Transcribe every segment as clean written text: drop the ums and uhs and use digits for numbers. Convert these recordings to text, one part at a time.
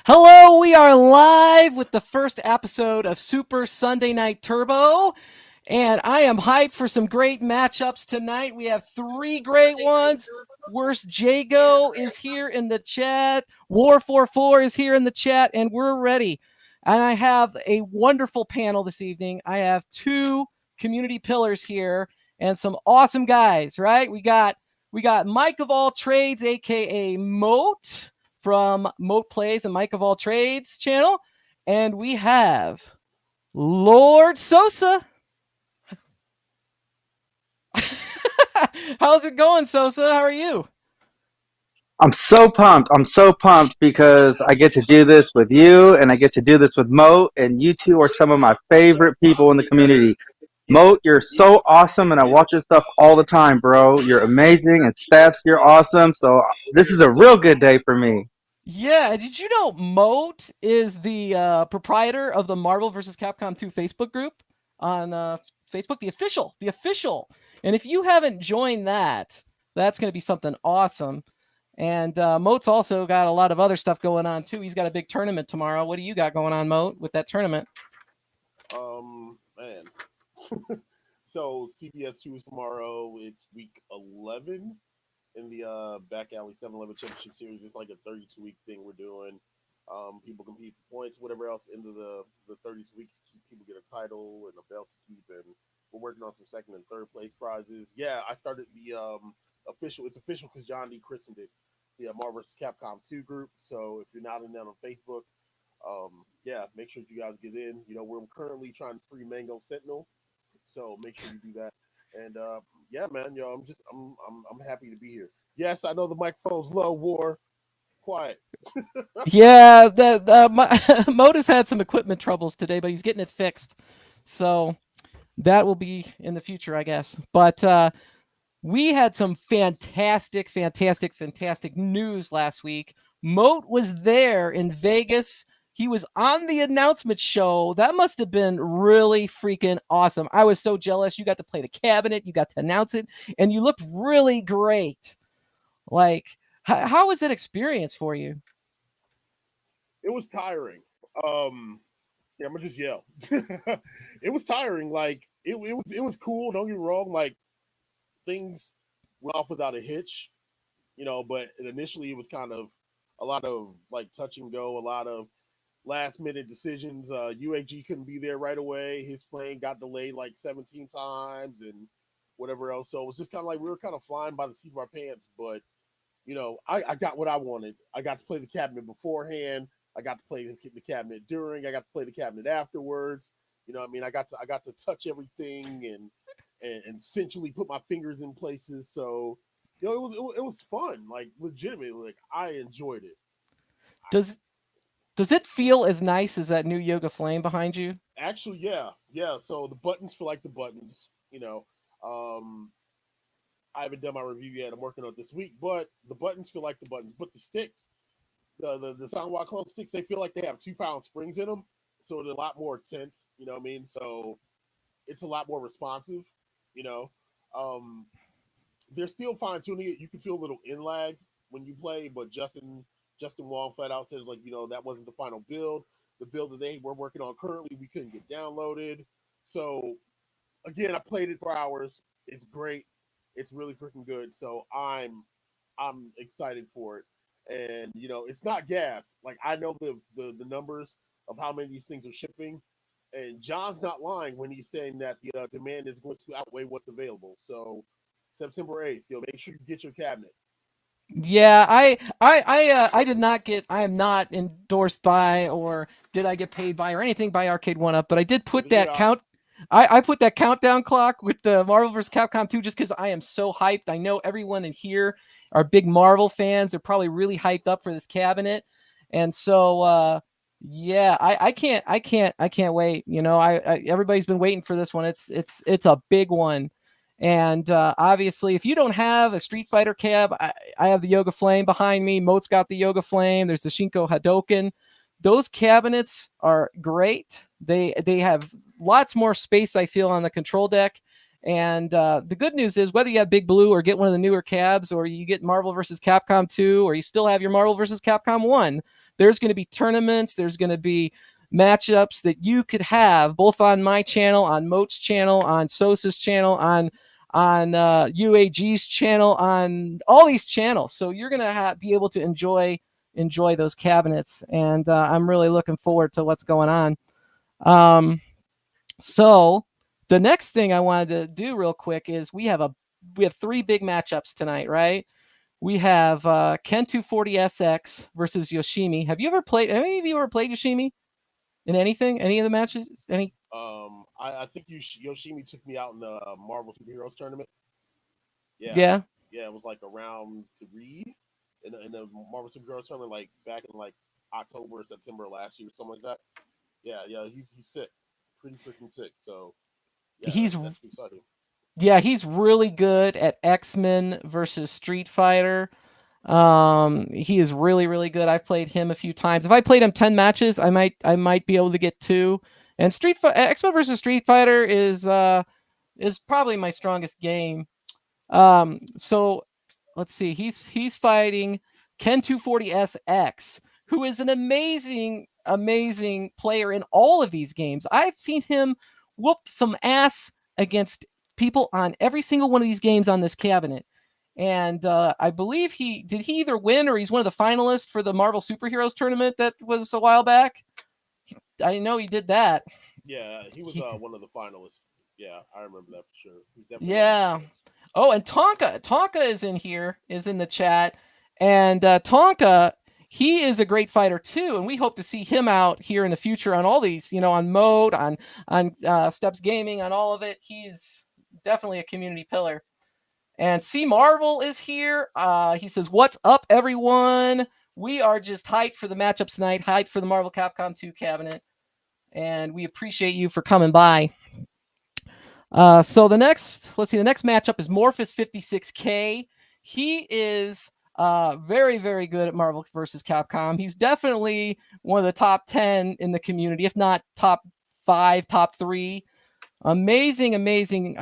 Hello, we are live with the first episode of Super Sunday Night Turbo, and I am hyped for some great matchups tonight. We have three great ones. Worst Jago is here in the chat. War44 is here in the chat, and we're ready. And I have a wonderful panel this evening. I have two community pillars here and some awesome guys, right? We got Mike of All Trades, aka Moat from Moat Plays and Mike of All Trades channel. And we have Lord Sosa. How's it going, Sosa? How are you? I'm so pumped. I'm so pumped because I get to do this with you and I get to do this with Moat, and you two are some of my favorite people in the community. Moat, you're so awesome, and I watch your stuff all the time, bro. You're amazing, and Steps, you're awesome. So this is a real good day for me. Yeah, did you know Moat is the proprietor of the Marvel Vs Capcom 2 Facebook group on Facebook, the official. And if you haven't joined that, that's going to be something awesome. And Moat's also got a lot of other stuff going on too. He's got a big tournament tomorrow. What do you got going on, Moat, with that tournament? Man. So CBS 2 is tomorrow. It's week 11 in the Back Alley 7-Eleven Championship Series. It's like a 32-week thing we're doing. People compete for points, whatever else, into the 30 weeks. People get a title and a belt to keep, and we're working on some second and third place prizes. Yeah, I started the official. It's official because John D. christened it, the Marvel vs. Capcom 2 group. So if you're not in that on Facebook, yeah, make sure you guys get in. You know, we're currently trying to free Mango Sentinel, so make sure you do that. And yeah, man, yo, I'm happy to be here. Yes, I know the microphone's low. War, quiet. Yeah, Moat had some equipment troubles today, but he's getting it fixed. So that will be in the future, I guess. But we had some fantastic news last week. Moat was there in Vegas. He was on the announcement show. That must have been really freaking awesome. I was so jealous. You got to play the cabinet, you got to announce it, and you looked really great. Like, how was that experience for you? It was tiring. Yeah, I'm gonna just yell. It was tiring. Like it was cool. Don't get me wrong. Like things went off without a hitch, but initially it was kind of a lot of like touch and go, a lot of last minute decisions. UAG couldn't be there right away. His plane got delayed like 17 times and whatever else. So it was just kind of like we were kind of flying by the seat of our pants. But I got what I wanted. I got to play the cabinet beforehand. I got to play the cabinet during. I got to play the cabinet afterwards. You know what I mean? I got to touch everything and sensually put my fingers in places. So it was fun. Like legitimately, like I enjoyed it. Does does it feel as nice as that new Yoga Flame behind you? Actually, yeah. So the buttons feel like the buttons. Um, I haven't done my review yet. I'm working on it this week, but the buttons feel like the buttons. But the sticks, the Soundwalk clone sticks, they feel like they have 2 pound springs in them, so it's a lot more tense. You know what I mean? So it's a lot more responsive. You know, um, they're still fine tuning it. You can feel a little in lag when you play, but Justin Wong flat out says like that wasn't the final build. The build that they were working on currently we couldn't get downloaded. So again, I played it for hours. It's great. It's really freaking good. So I'm excited for it. And it's not gas. Like I know the numbers of how many of these things are shipping, and John's not lying when he's saying that the demand is going to outweigh what's available. So September 8th, make sure you get your cabinet. Yeah, I did not get. I am not endorsed by or did I get paid by or anything by Arcade1Up, but I did put Neither did that I. count. I put that countdown clock with the Marvel vs. Capcom 2 just because I am so hyped. I know everyone in here are big Marvel fans. They're probably really hyped up for this cabinet, and so yeah, I can't wait. Everybody's been waiting for this one. It's a big one. And obviously, if you don't have a Street Fighter cab, I have the Yoga Flame behind me. Moat's got the Yoga Flame. There's the Shinko Hadoken. Those cabinets are great. They have lots more space, I feel, on the control deck. And the good news is whether you have Big Blue or get one of the newer cabs, or you get Marvel vs. Capcom 2, or you still have your Marvel vs. Capcom 1, there's going to be tournaments. There's going to be matchups that you could have both on my channel, on Moat's channel, on Sosa's channel, on UAG's channel, on all these channels. So you're gonna be able to enjoy those cabinets, and I'm really looking forward to what's going on. So the next thing I wanted to do real quick is we have 3 big matchups tonight, right? We have Ken 240SX versus Yoshimi. Have any of you ever played Yoshimi in anything? Any of the matches? Any? I think Yoshimi took me out in the Marvel Superheroes tournament. Yeah. Yeah, it was like around 3 in the Marvel Superheroes tournament, like back in like October or September last year, something like that. Yeah, he's sick, pretty freaking sick. So yeah, that's exciting. Yeah, he's really good at X-Men versus Street Fighter. He is really, really good. I've played him a few times. If I played him 10 matches, I might be able to get 2. And X-Men versus Street Fighter is probably my strongest game. So let's see. He's fighting Ken 240SX, who is an amazing player in all of these games. I've seen him whoop some ass against people on every single one of these games on this cabinet. And I believe he either win or he's one of the finalists for the Marvel Superheroes tournament that was a while back. I know he did that. Yeah, he was one of the finalists. Yeah, I remember that for sure. He's definitely Oh, and Tonka is in the chat, and Tonka, he is a great fighter too, and we hope to see him out here in the future on all these, on Mode, on Steps Gaming, on all of it. He's definitely a community pillar. And C Marvel is here. He says, "What's up, everyone? We are just hyped for the matchups tonight, hyped for the Marvel Capcom 2 cabinet, and we appreciate you for coming by." So the next matchup is Morpheus 56K. He is very, very good at Marvel vs. Capcom. He's definitely one of the top 10 in the community, if not top 5, top 3. Amazing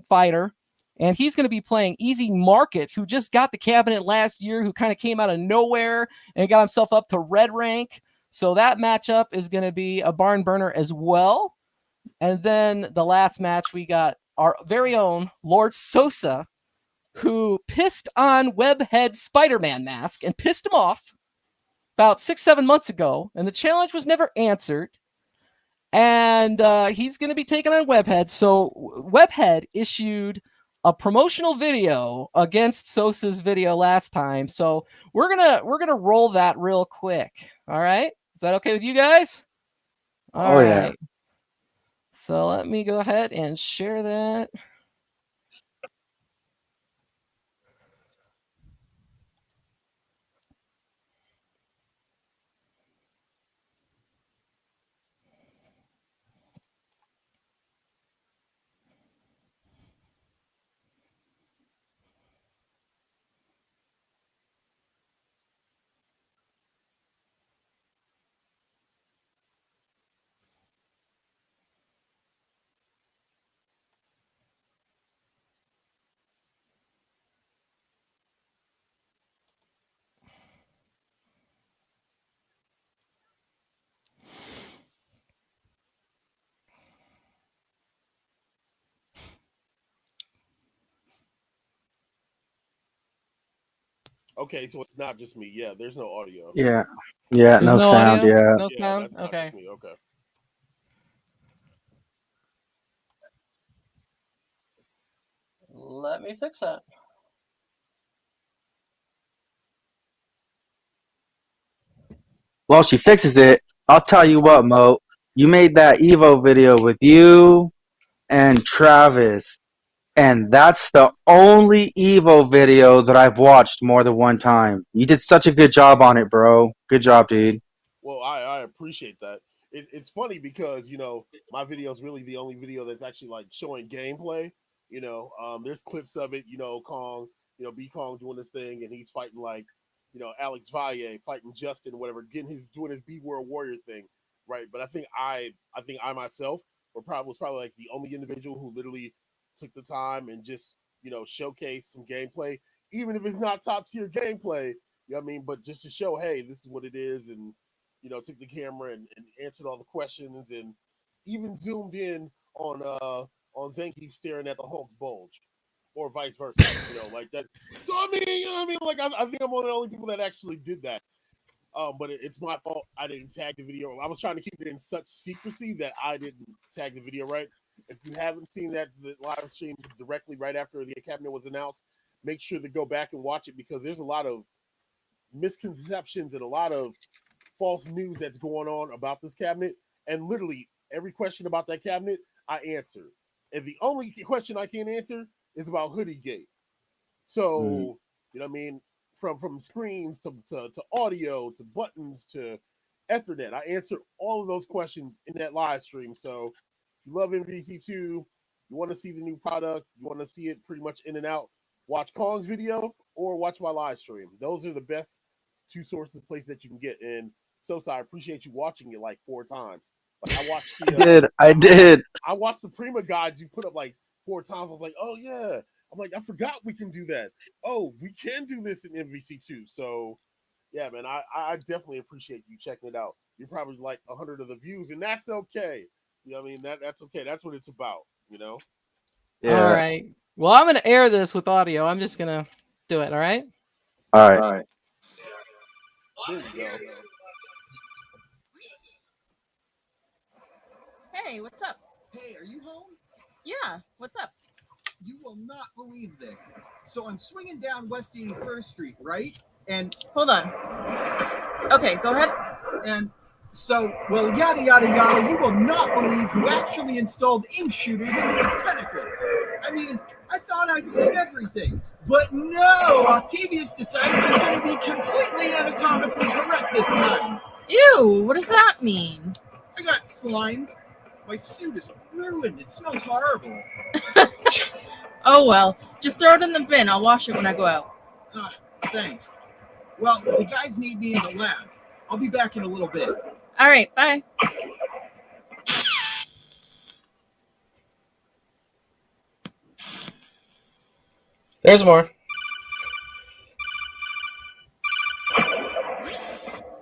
fighter. And he's going to be playing Easy Market, who just got the cabinet last year, who kind of came out of nowhere and got himself up to red rank. So that matchup is going to be a barn burner as well. And then the last match, we got our very own Lord Sosa, who pissed on Webhead Spider-Man mask and pissed him off about 6-7 months ago. And the challenge was never answered. And he's going to be taking on Webhead. So Webhead issued a promotional video against Sosa's video last time. So we're gonna roll that real quick. All right, is that okay with you guys? All right. Yeah. So let me go ahead and share that. Okay, so it's not just me. Yeah, there's no audio. Yeah. There's No sound. audio? Yeah. No Yeah, sound? that's not Okay. just me. Okay. Let me fix that. While she fixes it, I'll tell you what, Mo. You made that Evo video with you and Travis, and that's the only Evo video that I've watched more than one time. You did such a good job on it, bro. Good job, dude. Well, I appreciate that. It's funny because my video is really the only video that's actually like showing gameplay. There's clips of it. Kong, B Kong doing this thing, and he's fighting like, Alex Valle fighting Justin, whatever, doing his B World Warrior thing, right? But I think I myself was probably like the only individual who literally took the time and just showcased some gameplay, even if it's not top tier gameplay. You know what I mean? But just to show, hey, this is what it is, and took the camera and answered all the questions, and even zoomed in on Zangief staring at the Hulk's bulge, or vice versa. Like that. So I mean, like I think I'm one of the only people that actually did that. But it's my fault. I didn't tag the video. I was trying to keep it in such secrecy that I didn't tag the video right. If you haven't seen the live stream directly right after the cabinet was announced, make sure to go back and watch it, because there's a lot of misconceptions and a lot of false news that's going on about this cabinet. And literally every question about that cabinet, I answer. And the only question I can't answer is about Hoodie Gate. So, you know what I mean? From screens to audio to buttons to Ethernet, I answer all of those questions in that live stream. So if you love MVC2, you want to see the new product, you want to see it pretty much in and out, watch Kong's video or watch my live stream. Those are the best two sources of places that you can get. And Sosa, I appreciate you watching it like 4 times. Like I watched I did. I watched the Prima guides you put up like 4 times. I was like, oh yeah. I'm like, I forgot we can do that. Oh, we can do this in MVC2. So, yeah, man, I definitely appreciate you checking it out. You're probably like 100 of the views, and that's okay. You know what I mean? That's okay. That's what it's about, Yeah. All right. Well, I'm going to air this with audio. I'm just going to do it, all right? All right. There you go. Hey, what's up? Hey, are you home? Yeah, what's up? You will not believe this. So I'm swinging down West 81st Street, right? And hold on. Okay, go ahead. And so, well, yada, yada, yada, you will not believe who actually installed ink shooters into his tentacles. I mean, I thought I'd seen everything. But no, Octavius decides he's going to be completely anatomically correct this time. Ew, what does that mean? I got slimed. My suit is ruined. It smells horrible. Oh, well, just throw it in the bin. I'll wash it when I go out. Thanks. Well, the guys need me in the lab. I'll be back in a little bit. All right, bye. There's more.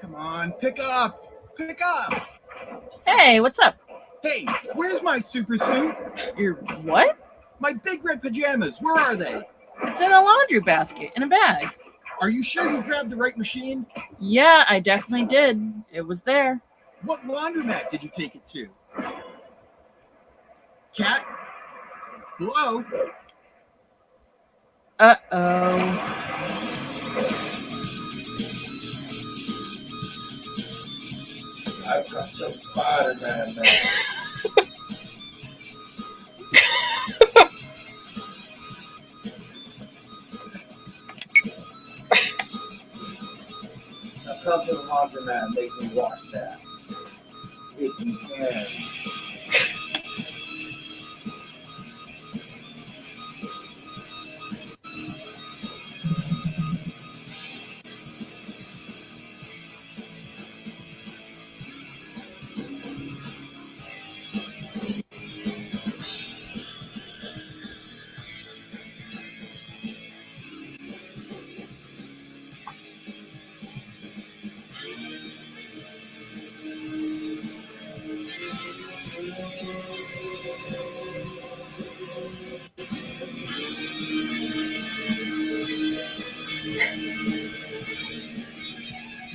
Come on, pick up. Pick up. Hey, what's up? Hey, where's my super suit? Your what? My big red pajamas. Where are they? It's in a laundry basket, in a bag. Are you sure you grabbed the right machine? Yeah, I definitely did. It was there. What laundromat did you take it to? Cat? Hello? Uh-oh. I've got some Spider-Man now. Now come to the laundromat and make me wash that. If you can.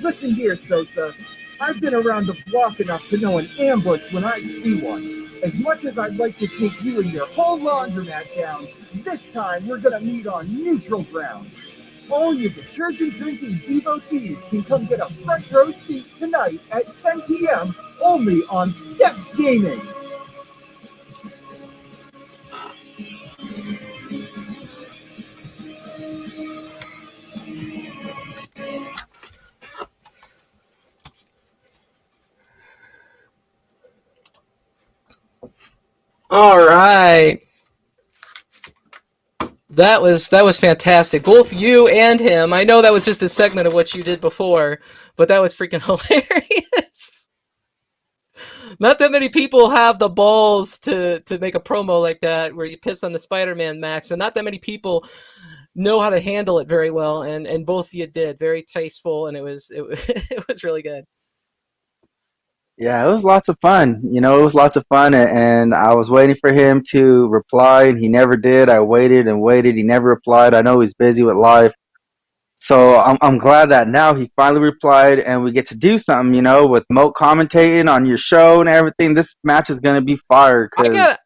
Listen here, Sosa. I've been around the block enough to know an ambush when I see one. As much as I'd like to take you and your whole laundromat down, this time we're gonna meet on neutral ground. All you detergent-drinking devotees can come get a front row seat tonight at 10 p.m. only on Steps Gaming. All right. That was fantastic. Both you and him. I know that was just a segment of what you did before, but that was freaking hilarious. Not that many people have the balls to make a promo like that where you piss on the Spider-Man Max, and not that many people know how to handle it very well, and both of you did. Very tasteful, and it was it was really good. Yeah, it was lots of fun. It was lots of fun, and I was waiting for him to reply, and he never did. I waited and waited. He never replied. I know he's busy with life. So I'm glad that now he finally replied, and we get to do something, with Moat commentating on your show and everything. This match is gonna be fire I because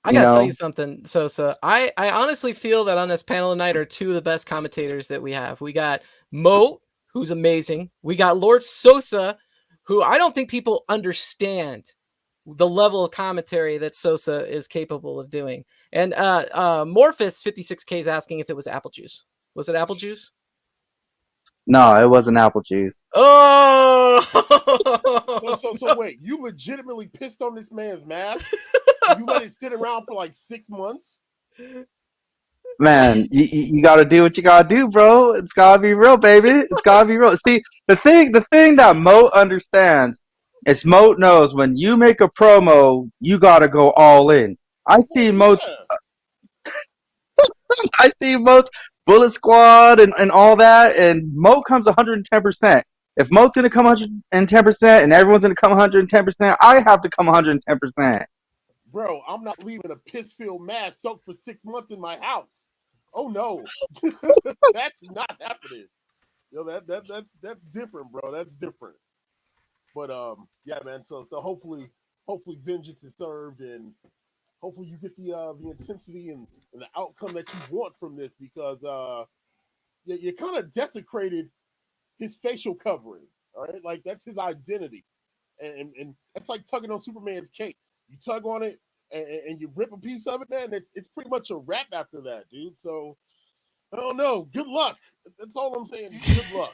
gotta tell you something, Sosa. I honestly feel that on this panel tonight are two of the best commentators that we have. We got Moat, who's amazing. We got Lord Sosa, who I don't think people understand the level of commentary that Sosa is capable of doing. And Morpheus 56K is asking if it was apple juice. Was it apple juice? no, it wasn't apple juice. Oh! So wait, you legitimately pissed on this man's mask? You let it sit around for like 6 months? Man, you got to do what you got to do, bro. It's got to be real, baby. It's got to be real. See, the thing that Moat understands is Moat knows when you make a promo, you got to go all in. I see Moat's Yeah. I see Moat's Bullet Squad and all that, and Moat comes 110%. If Moat's going to come 110% and everyone's going to come 110%, I have to come 110%. Bro, I'm not leaving a piss-filled mask soaked for 6 months in my house. Oh no. That's not happening. That's different, bro. That's different. But yeah, man. So hopefully vengeance is served, and hopefully you get the intensity and the outcome that you want from this, because you kind of desecrated his facial covering. All right, like that's his identity, and that's like tugging on Superman's cape. You tug on it and you rip a piece of it, man. It's pretty much a wrap after that, dude. So I don't know. Good luck. That's all I'm saying. Good luck.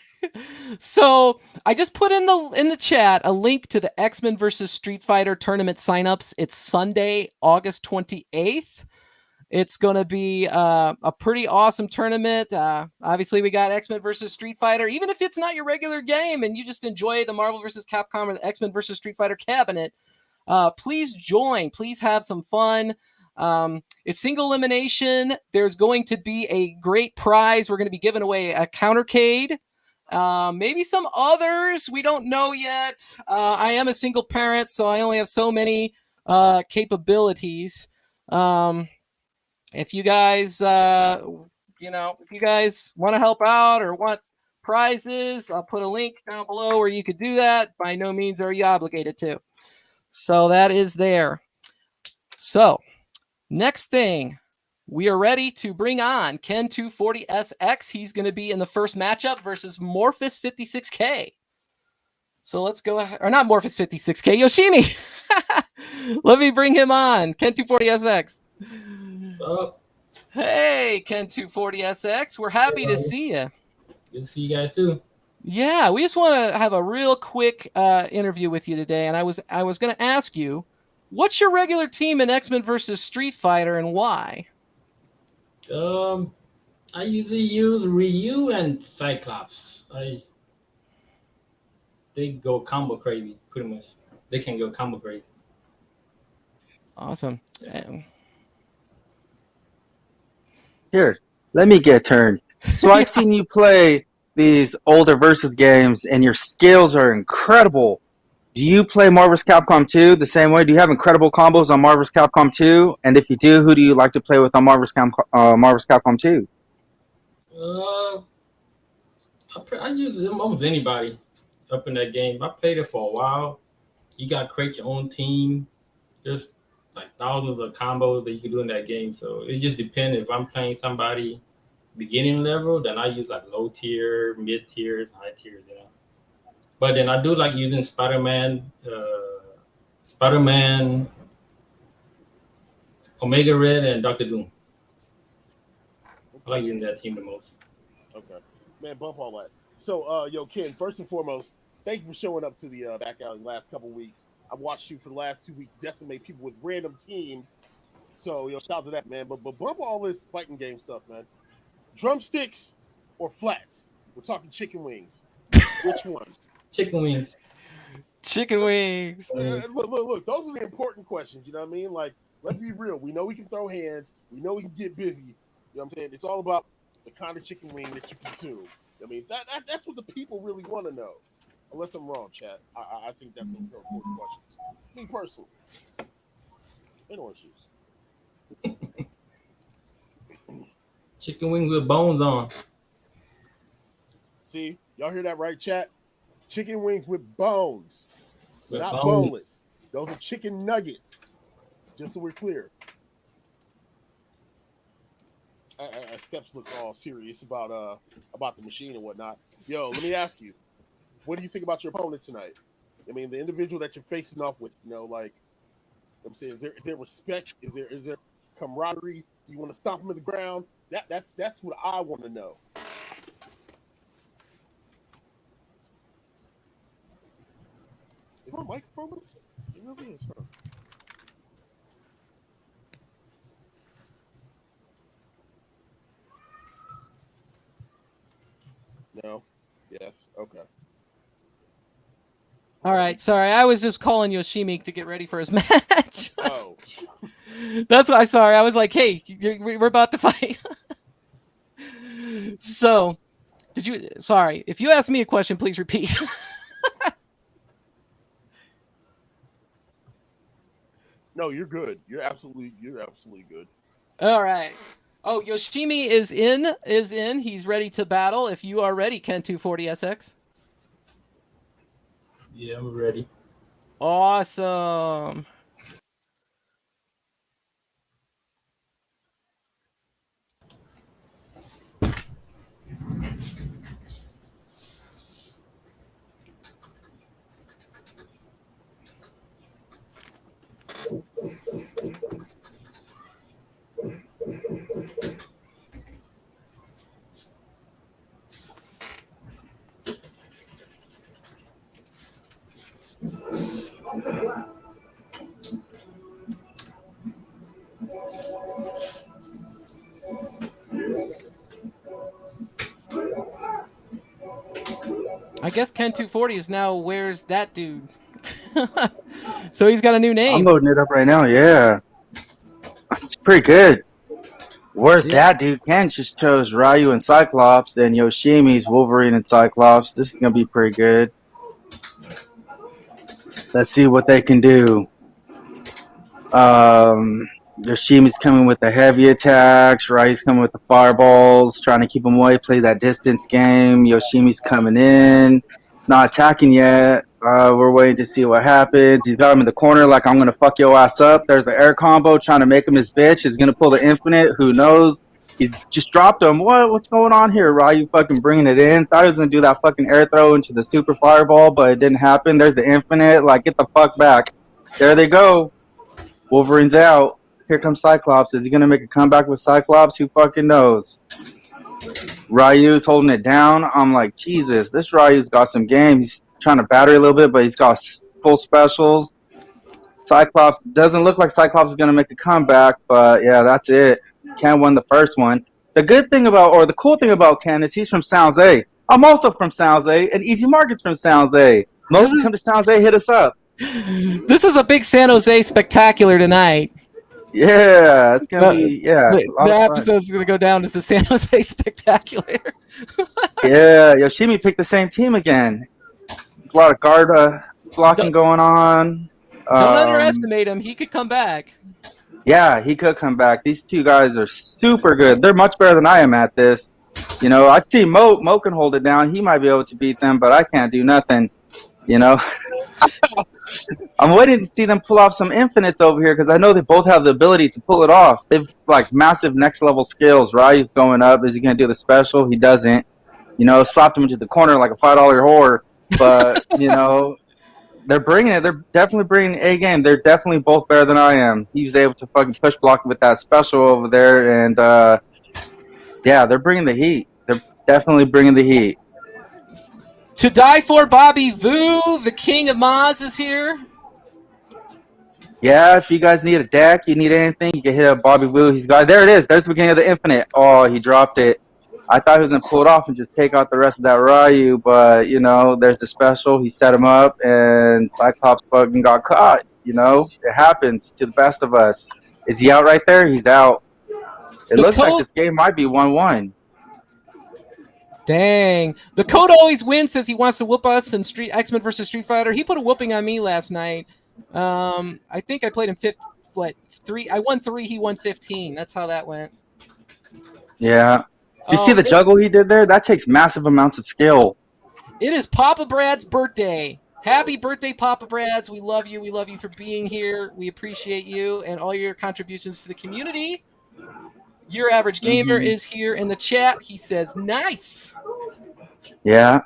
So I just put in the chat a link to the X-Men versus Street Fighter tournament signups. It's Sunday, August 28th. It's going to be a pretty awesome tournament. Obviously, we got X-Men versus Street Fighter. Even if it's not your regular game and you just enjoy the Marvel vs. Capcom or the X-Men versus Street Fighter cabinet, please join. Please have some fun. It's single elimination. There's going to be a great prize. We're going to be giving away a countercade. Maybe some others. We don't know yet. I am a single parent, so I only have so many capabilities. If you guys, if you guys want to help out or want prizes, I'll put a link down below where you could do that. By no means are you obligated to. So that is there. So next thing, we are ready to bring on Ken240SX. He's going to be in the first matchup versus Morpheus 56K. So let's go ahead. Or not Morpheus 56K, Yoshimi. Let me bring him on. Ken240SX. What's up? Hey, Ken240SX. We're happy to see you. Good to see you guys too. Yeah, we just want to have a real quick interview with you today. And I was going to ask you, what's your regular team in X-Men versus Street Fighter and why? I usually use Ryu and Cyclops. They go combo crazy, pretty much. They can go combo crazy. Awesome. Here, let me get a turn. So I've seen you play these older versus games, and your skills are incredible. Do you play Marvel vs. Capcom 2 the same way? Do you have incredible combos on Marvel vs. Capcom 2? And if you do, who do you like to play with on Marvel vs. Capcom 2? I use almost anybody up in that game. I played it for a while. You got to create your own team. There's like thousands of combos that you can do in that game. So it just depends. If I'm playing somebody beginning level, then I use like low tier, mid tiers, high tiers, But then I do like using Spider-Man, Omega Red, and Dr. Doom. I like using that team the most. Okay. Man, bump all that. So, Ken, first and foremost, thank you for showing up to the back alley the last couple weeks. I watched you for the last 2 weeks decimate people with random teams. So, shout out to that, man. But bump all this fighting game stuff, man. Drumsticks or flats? We're talking chicken wings. Which one? Chicken wings. Chicken wings. Look. Those are the important questions. You know what I mean? Like, let's be real. We know we can throw hands. We know we can get busy. You know what I'm saying? It's all about the kind of chicken wing that you consume. I mean, that's what the people really want to know. Unless I'm wrong, chat. I think that's an important question. Me personally, and orange juice. Chicken wings with bones on. See, y'all hear that right, chat? Chicken wings with bones, With not bones. boneless. Those are chicken nuggets. Just so we're clear. Steps look all serious about the machine and whatnot. Yo, let me ask you, what do you think about your opponent tonight? I mean, the individual that you're facing off with. You know, like I'm saying, is there respect? Is there camaraderie? Do you want to stomp him in the ground? That's what I want to know. Is my microphone? It really is, huh? No. Yes. Okay. All right, sorry. I was just calling Yoshimi to get ready for his match. Oh. That's why. Sorry, I was like, "Hey, we're about to fight." So, did you? Sorry, if you ask me a question, please repeat. No, you're good. You're absolutely good. All right. Oh, Yoshimi is in. He's ready to battle. If you are ready, Ken 240SX. Yeah, I'm ready. Awesome. I guess Ken 240 is now Where's That Dude? So he's got a new I'm name. loading it up right now. Yeah, it's pretty good. Where's that dude? Ken just chose Ryu and Cyclops, and Yoshimi's Wolverine and Cyclops. This is gonna be pretty good. Let's see what they can do. Yoshimi's coming with the heavy attacks. Ryu's coming with the fireballs, trying to keep him away, play that distance game. Yoshimi's coming in, not attacking yet. We're waiting to see what happens. He's got him in the corner like, I'm going to fuck your ass up. There's the air combo, trying to make him his bitch. He's going to pull the infinite. Who knows? He's just dropped him. What's going on here? Ryu fucking bringing it in. Thought he was going to do that fucking air throw into the super fireball, but it didn't happen. There's the infinite. Like, get the fuck back. There they go. Wolverine's out. Here comes Cyclops. Is he going to make a comeback with Cyclops? Who fucking knows? Ryu's holding it down. I'm like, Jesus, this Ryu's got some game. He's trying to battery a little bit, but he's got full specials. Cyclops doesn't look like Cyclops is going to make a comeback, but yeah, that's it. Ken won the first one. The good thing about, or the cool thing about Ken is he's from Sounds A. I'm also from Sounds A, and Easy Market's from Sounds A. Most come to Sounds A, hit us up. This is a big San Jose spectacular tonight. Yeah, it's gonna be The episode's gonna go down as the San Jose spectacular. Yeah, Yoshimi picked the same team again. A lot of guard blocking going on. Don't underestimate him. He could come back. Yeah, he could come back. These two guys are super good. They're much better than I am at this. You know, I've seen Mo. Mo can hold it down. He might be able to beat them, but I can't do nothing. You know. I'm waiting to see them pull off some infinites over here because I know they both have the ability to pull it off. They've like massive next level skills. Ryu's going up. Is he gonna do the special? He doesn't. You know, slapped him into the corner like a $5 whore. But you know, they're bringing it. They're definitely bringing a game. They're definitely both better than I am. He was able to fucking push block with that special over there, and yeah, they're bringing the heat. They're definitely bringing the heat. To die for Bobby Vu, the king of mods, is here. Yeah, if you guys need a deck, you need anything, you can hit up Bobby Wu. He's got there. It is. There's the beginning of the infinite. Oh, he dropped it. I thought he was gonna pull it off and just take out the rest of that Ryu, but you know, there's the special. He set him up, and Cyclops fucking got caught. You know, it happens to the best of us. Is he out right there? He's out. It looks like this game might be 1-1. Dang. The code always wins, says he wants to whoop us in X-Men versus Street Fighter. He put a whooping on me last night. I think I played him 3. I won 3, he won 15. That's how that went. Yeah. You see the juggle he did there? That takes massive amounts of skill. It is Papa Brad's birthday. Happy birthday, Papa Brad's. We love you. We love you for being here. We appreciate you and all your contributions to the community. Your Average Gamer is here in the chat. He says, nice. Yeah.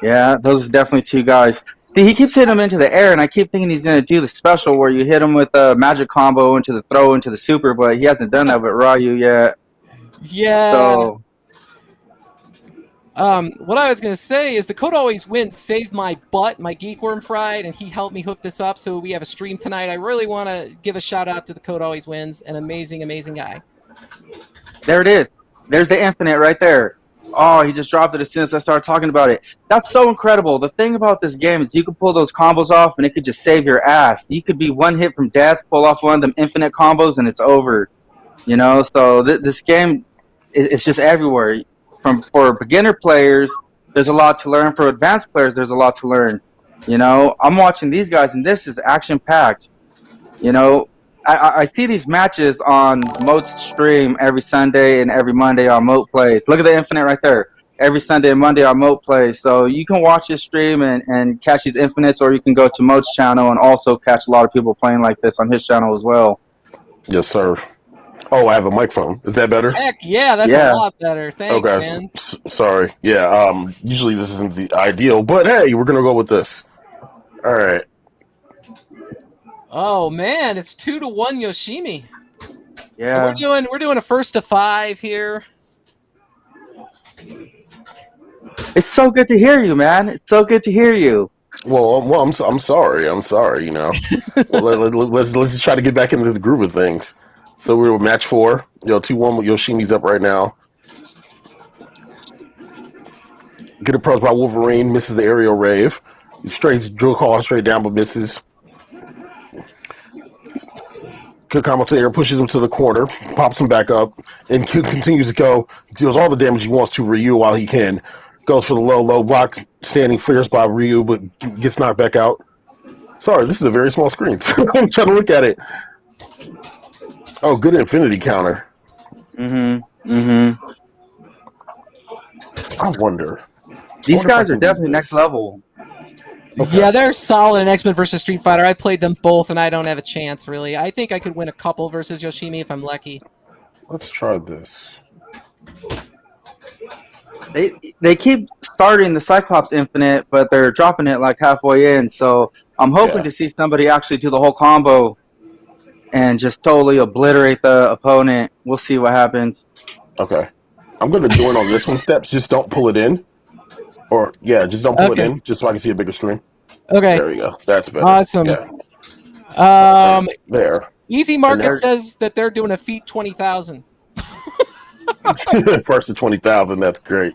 Yeah, those are definitely 2 guys. See, he keeps hitting him into the air, and I keep thinking he's going to do the special where you hit him with a magic combo into the throw into the super, but he hasn't done that with Ryu yet. Yeah. So, what I was going to say is the code always wins saved my butt, my Geek Worm Fried, and he helped me hook this up, so we have a stream tonight. I really want to give a shout-out to the code always wins. An amazing, amazing guy. there it is. There's the infinite right there. Oh, he just dropped it as soon as I started talking about it. That's so incredible. The thing about this game is you can pull those combos off, and it could just save your ass. You could be 1 hit from death, pull off one of them infinite combos, and it's over. You know, so this game is just everywhere. For beginner players, there's a lot to learn. For advanced players, there's a lot to learn. You know, I'm watching these guys, and this is action-packed. You know, I see these matches on Moat's stream every Sunday and every Monday on Moat Plays. Look at the infinite right there. Every Sunday and Monday on Moat Plays. So you can watch his stream and catch these infinites, or you can go to Moat's channel and also catch a lot of people playing like this on his channel as well. Yes, sir. Oh, I have a microphone. Is that better? Heck yeah, that's a lot better. Thanks, okay. man. Sorry. Yeah, usually this isn't the ideal, but hey, we're going to go with this. All right. Oh man, it's 2-1 Yoshimi. Yeah. We're doing a 1st to 5 here. It's so good to hear you, man. It's so good to hear you. Well, I'm sorry. I'm sorry. You know. Well, let's just try to get back into the groove of things. So we're with match 4. 2-1 with Yoshimi's up right now. Get approached by Wolverine, misses the aerial rave. Straight drill call straight down, but misses. Good combo to the air, pushes him to the corner, pops him back up, and continues to go. Deals all the damage he wants to Ryu while he can. Goes for the low block, standing fierce by Ryu, but gets knocked back out. Sorry, this is a very small screen, so I'm trying to look at it. Oh, good infinity counter. I wonder. These guys are definitely next level. Okay. Yeah, they're solid in X-Men versus Street Fighter. I played them both, and I don't have a chance, really. I think I could win a couple versus Yoshimi if I'm lucky. Let's try this. They keep starting the Cyclops Infinite, but they're dropping it like halfway in, so I'm hoping to see somebody actually do the whole combo and just totally obliterate the opponent. We'll see what happens. Okay. I'm going to join on this one, Steps. Just don't pull it in. Or, yeah, just don't pull it in, just so I can see a bigger screen. Okay. There we go. That's better. Awesome. Yeah. There. Easy Market says that they're doing a feat 20,000. First to 20,000, that's great.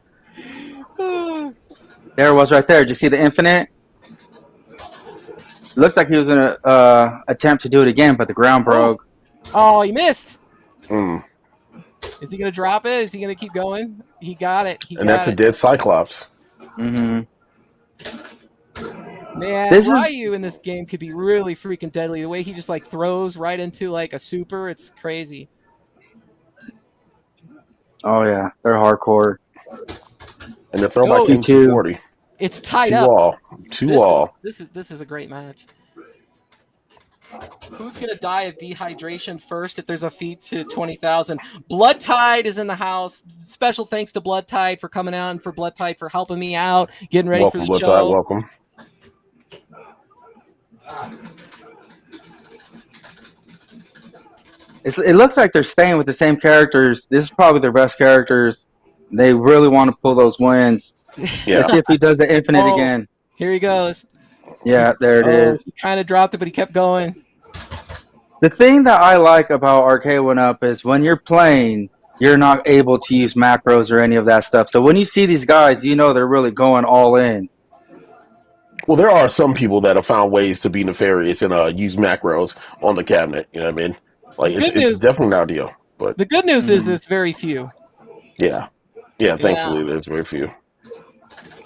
There it was right there. Did you see the infinite? Looks like he was going to attempt to do it again, but the ground broke. Oh, he missed. Mm. Is he going to drop it? Is he going to keep going? He got it. And that's a dead Cyclops. Man, Ryu in this game could be really freaking deadly. The way he just like throws right into like a super, it's crazy. Oh yeah, they're hardcore. And the throwback team 240. It's tied up. 2-all. This is a great match. Who's gonna die of dehydration first if there's a feat to 20,000? Blood Tide is in the house. Special thanks to Blood Tide for coming out and for Blood Tide for helping me out, getting ready for the Blood show. Tide, welcome. It looks like they're staying with the same characters. This is probably their best characters. They really want to pull those wins. Yeah. Let's see if he does the infinite again. Here he goes. Yeah, there it is. He kind of dropped it, but he kept going. The thing that I like about Arcade1Up is when you're playing, you're not able to use macros or any of that stuff. So when you see these guys, you know they're really going all in. Well, there are some people that have found ways to be nefarious and use macros on the cabinet. You know what I mean? Like it's definitely not ideal. But the good news is it's very few. Yeah. Yeah, thankfully there's very few.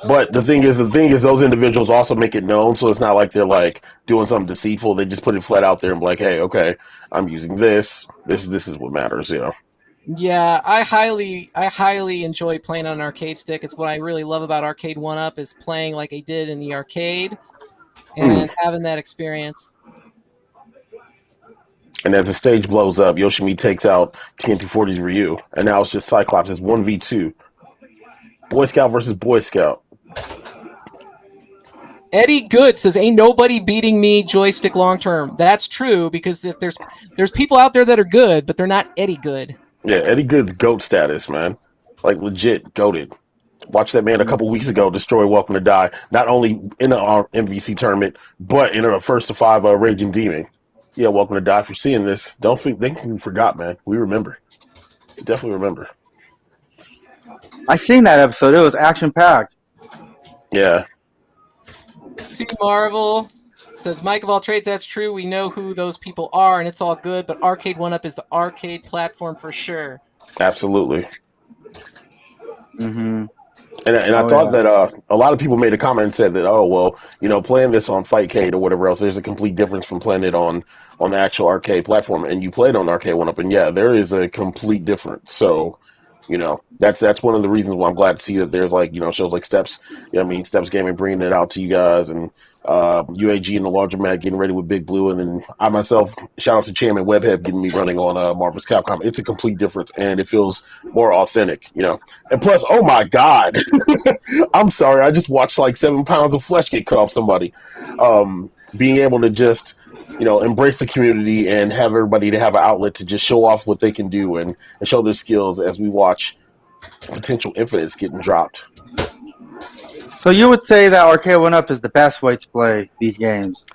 But the thing is, those individuals also make it known, so it's not like they're like doing something deceitful. They just put it flat out there and be like, "Hey, okay, I'm using this. This is what matters." You know. Yeah, I highly enjoy playing on an arcade stick. It's what I really love about Arcade1Up is playing like I did in the arcade and having that experience. And as the stage blows up, Yoshimi takes out TN240's Ryu, and now it's just Cyclops. It's 1v2. Boy Scout versus Boy Scout. Eddie Good says, "Ain't nobody beating me joystick long term." That's true, because if there's people out there that are good, but they're not Eddie Good. Yeah, Eddie Good's GOAT status, man. Like legit goated. Watched that man a couple weeks ago destroy Welcome to Die, not only in our MVC tournament, but in a first to 5 Raging Demon. Yeah, Welcome to Die. If you're seeing this, don't think we forgot, man. We remember. Definitely remember. I seen that episode. It was action packed. Yeah. C Marvel says, "Mike of all trades, that's true. We know who those people are, and it's all good. But Arcade1Up is the arcade platform for sure." Absolutely. Mm-hmm. And I thought that a lot of people made a comment and said that, oh, well, playing this on Fightcade or whatever else, there's a complete difference from playing it on the actual arcade platform. And you played on Arcade1Up, and yeah, there is a complete difference. So, that's one of the reasons why I'm glad to see that there's shows like Steps, Steps Gaming bringing it out to you guys, and UAG and the Laundromat getting ready with Big Blue, and then I myself, shout out to Chairman Webhead getting me running on Marvel vs Capcom. It's a complete difference, and it feels more authentic, And plus, oh my God, I'm sorry, I just watched like 7 pounds of flesh get cut off somebody. Being able to just embrace the community and have everybody to have an outlet to just show off what they can do and show their skills as we watch potential infinites getting dropped. So you would say that Arcade1Up is the best way to play these games?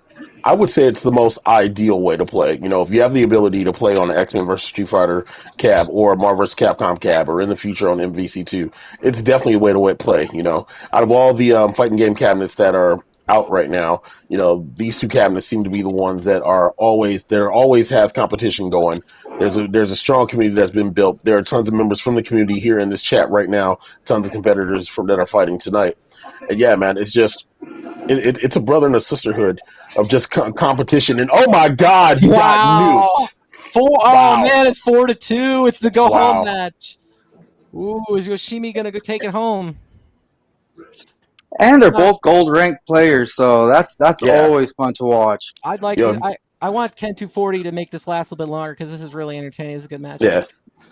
I would say it's the most ideal way to play. If you have the ability to play on an X-Men vs. Street Fighter cab or a Marvel vs. Capcom cab or in the future on MVC2, it's definitely a way to play. Out of all the fighting game cabinets that are out right now, these 2 cabinets seem to be the ones that always has competition going. There's a strong community that's been built. There are tons of members from the community here in this chat right now, tons of competitors that are fighting tonight. And yeah, man, it's just it's a brother and a sisterhood of just competition. And oh my God, he got nuked. Oh man, it's 4-2. It's the go home match. Ooh, is Yoshimi gonna go take it home? And they're both gold ranked players, so that's always fun to watch. I'd like I want Ken 240 to make this last a little bit longer because this is really entertaining. It's a good match. Yeah.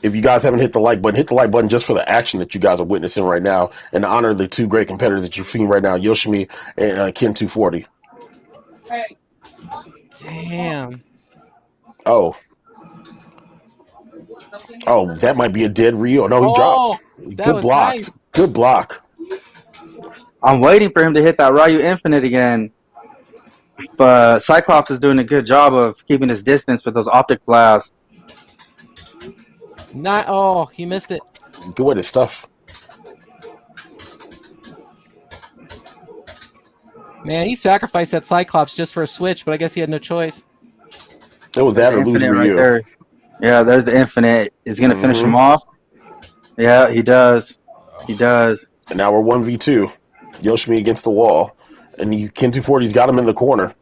If you guys haven't hit the like button just for the action that you guys are witnessing right now and to honor the 2 great competitors that you're seeing right now, Yoshimi and Ken 240. Hey. Damn. Oh, that might be a dead Ryu. No, he dropped. Good block. Nice. Good block. I'm waiting for him to hit that Ryu Infinite again. But Cyclops is doing a good job of keeping his distance with those optic blasts. He missed it. Good with his stuff. Man, he sacrificed that Cyclops just for a switch, but I guess he had no choice. It was that or lose Ryu. Right there. Yeah, there's the Infinite. Is he going to finish him off? Yeah, he does. He does. And now we're 1v2. Yoshimi against the wall. And Ken 240's got him in the corner.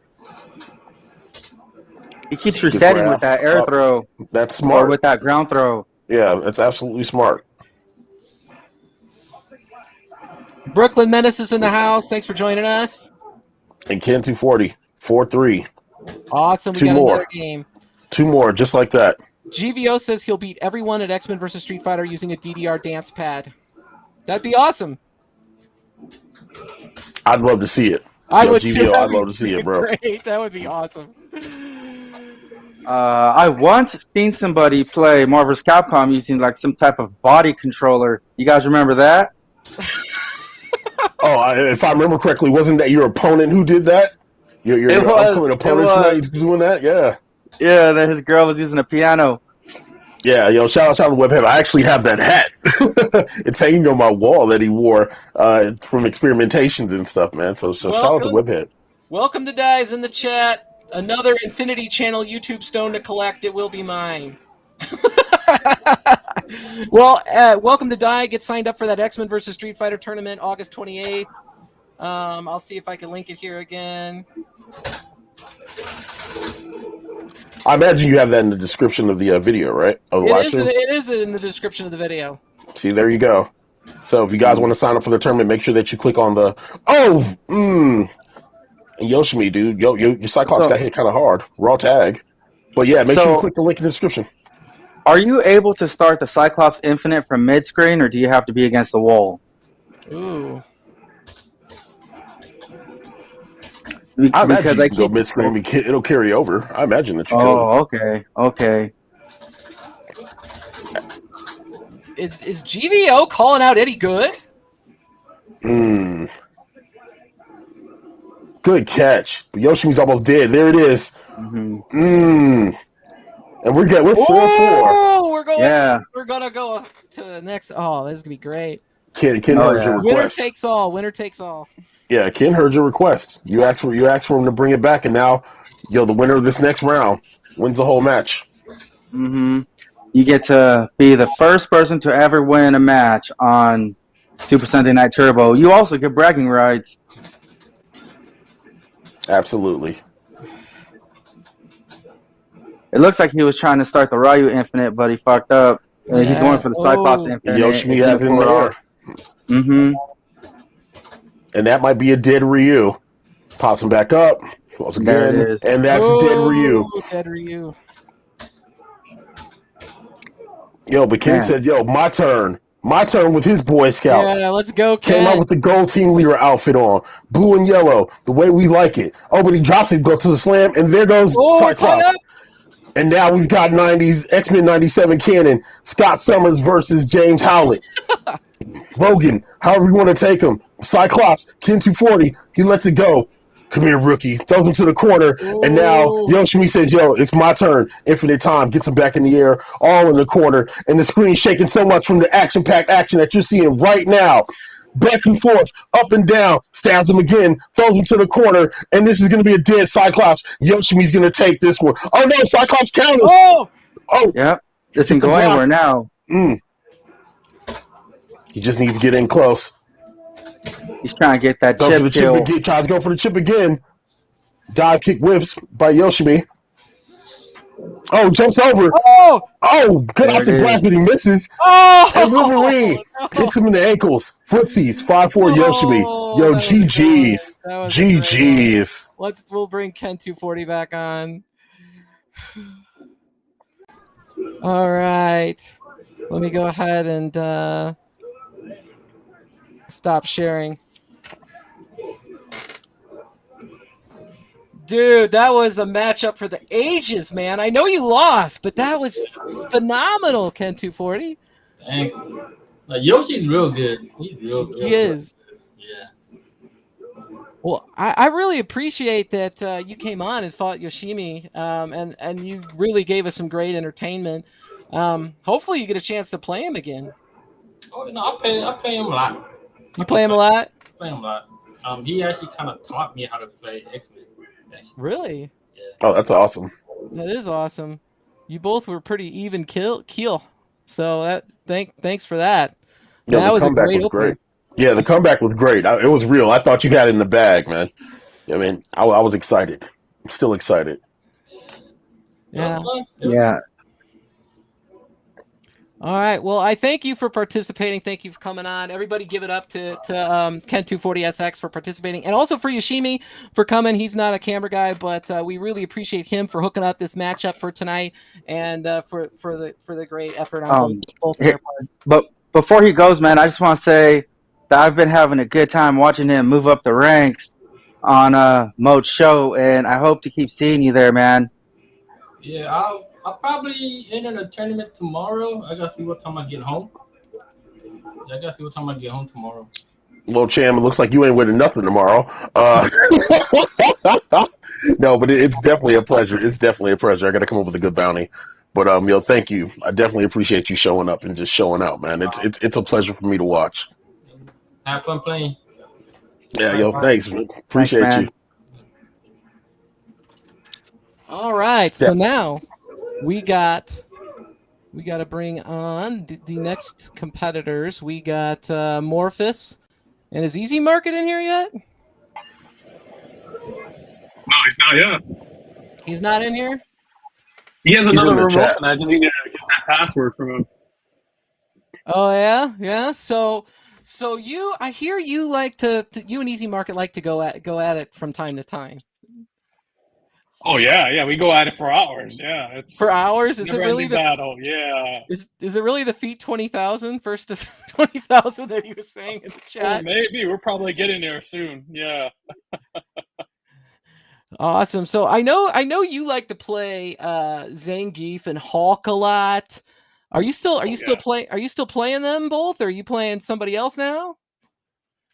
He keeps resetting with that air throw. That's smart. Or with that ground throw. Yeah, that's absolutely smart. Brooklyn Menace is in the house. Thanks for joining us. And Ken 240, 4-3. Awesome. We 2 got more. Another game. 2 more, just like that. GVO says he'll beat everyone at X-Men vs. Street Fighter using a DDR dance pad. That'd be awesome. I'd love to see it. I'd love to see it, bro. Great. That would be awesome. I once seen somebody play Marvel vs. Capcom using like some type of body controller. You guys remember that? If I remember correctly, wasn't that your opponent who did that? Your upcoming opponent tonight doing that? Yeah. Yeah, that his girl was using a piano. Yeah, shout out to Webhead. I actually have that hat. It's hanging on my wall that he wore from experimentations and stuff, man. So shout out to Webhead. Welcome to Dies in the chat. Another Infinity Channel YouTube stone to collect. It will be mine. Well, welcome to Die. Get signed up for that X-Men versus Street Fighter tournament, August 28th. I'll see if I can link it here again. I imagine you have that in the description of the video, right? Of the live stream? It is in the description of the video. See, there you go. So if you guys want to sign up for the tournament, make sure that you click on the and Yoshimi, dude. Your Cyclops got hit kind of hard. Raw tag. But yeah, make sure you click the link in the description. Are you able to start the Cyclops Infinite from mid-screen, or do you have to be against the wall? Ooh. I imagine you can go mid-screen. It'll carry over. I imagine that you could. Oh, okay. Is GVO calling out Eddie Good? Good catch. Yoshimi's almost dead. There it is. And we're 4-4. Oh, we're going. Yeah. We're gonna go to the next. Oh, this is gonna be great. Ken heard your request. Winner takes all. Winner takes all. Yeah, Ken heard your request. You asked for him to bring it back, and now, the winner of this next round wins the whole match. You get to be the first person to ever win a match on Super Sunday Night Turbo. You also get bragging rights. Absolutely. It looks like he was trying to start the Ryu Infinite, but he fucked up. He's going for the Cyclops Infinite. Yoshimi has in there. And that might be a dead Ryu. Pops him back up. Once again. And that's dead Ryu. Dead Ryu. But Ken said, my turn. My turn with his Boy Scout. Yeah, let's go, Ken. Came out with the gold team leader outfit on. Blue and yellow. The way we like it. Oh, but he drops it, goes to the slam, and there goes Cyclops. And now we've got X-Men 97 canon. Scott Summers versus James Howlett. Logan, however you want to take him. Cyclops, Ken 240. He lets it go. Come here, rookie. Throws him to the corner. And now Yoshimi says, it's my turn. Infinite time. Gets him back in the air. All in the corner. And the screen shaking so much from the action-packed action that you're seeing right now. Back and forth, up and down, stabs him again, throws him to the corner, and this is going to be a dead Cyclops. Yoshimi's going to take this one. Oh, no, Cyclops counters. Oh! Yep, this isn't going anywhere now. He just needs to get in close. He's trying to get that chip kill. Tries to go for the chip again. Dive kick whiffs by Yoshimi. Oh, jumps over. Good off the blast, but he misses. And Wolverine hits him in the ankles. Footsies, 5-4 Yoshimi. GG's. GG's. We'll bring Ken 240 back on. All right. Let me go ahead and stop sharing. Dude, that was a matchup for the ages, man. I know you lost, but that was phenomenal, Ken 240. Thanks. Yoshi's real good. He's real good. He is. Yeah. Well, I really appreciate that you came on and fought Yoshimi, and you really gave us some great entertainment. Hopefully you get a chance to play him again. Oh, no, I play him a lot. You play him a lot? I play him a lot. He actually kind of taught me how to play X-Men. Really? Yeah. Oh, that's awesome. That is awesome. You both were pretty even keel. So thanks for that. Yeah, that the comeback was great. Yeah, the comeback was great. It was real. I thought you got it in the bag, man. I mean, I was excited. I'm still excited. Yeah. Yeah. All right. Well, I thank you for participating. Thank you for coming on. Everybody give it up to Ken240SX for participating. And also for Yoshimi for coming. He's not a camera guy, but we really appreciate him for hooking up this matchup for tonight and for the great effort on both their parts. But before he goes, man, I just want to say that I've been having a good time watching him move up the ranks on Mode's show, and I hope to keep seeing you there, man. Yeah, I'll probably enter the tournament tomorrow. I gotta see what time I get home. Tomorrow. Well, Cham, it looks like you ain't winning nothing tomorrow. No, but it's definitely a pleasure. It's definitely a pleasure. I got to come up with a good bounty. But thank you. I definitely appreciate you showing up and just showing out, man. It's a pleasure for me to watch. Have fun playing. Yeah, thanks. Appreciate you. All right, so now we got We got to bring on the next competitors. We got Morpheus. And is Easy Market in here yet? No, he's not yet. He's not in here? He has He's another in the remote, chat. and I just need to get that password from him. Oh yeah, yeah. So you, I hear you like to you and Easy Market like to go at it from time to time. Oh yeah, we go at it for hours. Yeah, it's For hours? Is it really never-ending battle. Yeah. is it really the feat 20,000 first to 20,000 that he was saying in the Oh, chat? maybe we're probably getting there soon. Yeah. Awesome. So I know you like to play Zangief and Hulk a lot. Are you still playing them both, or are you playing somebody else now?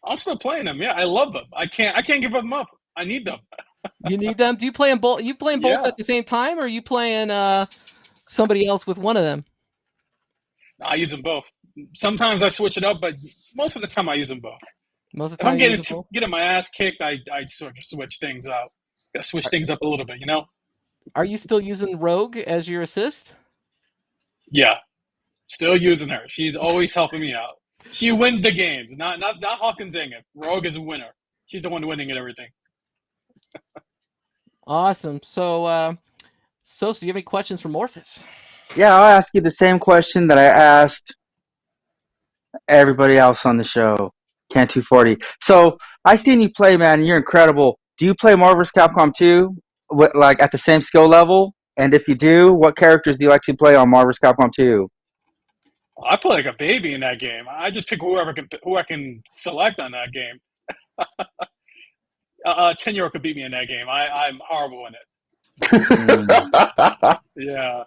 I'm still playing them. Yeah, I love them. I can't give them up. I need them. You need them. Do you play them both? You playing both Yeah. at the same time, or are you playing somebody else with one of them? I use them both. Sometimes I switch it up, but most of the time I use them both. Most of the If I'm time, you use them both? getting my ass kicked, I sort of switch things out. Gotta switch things up a little bit, you know? Are you still using Rogue as your assist? Yeah. Still using her. She's always helping me out. She wins the games. Not Hawkins Zangief. Rogue is a winner. She's the one winning at everything. Awesome. So, Sosa, do you have any questions for Morpheus? Yeah, I'll ask you the same question that I asked everybody else on the show, Can 240. So I seen you play, man. You're incredible. Do you play Marvel vs. Capcom 2, like at the same skill level? And if you do, what characters do you actually play on Marvel vs. Capcom 2? I play like a baby in that game. I just pick who I can select on that game. 10-year-old could beat me in that game. I'm horrible in it. Yeah.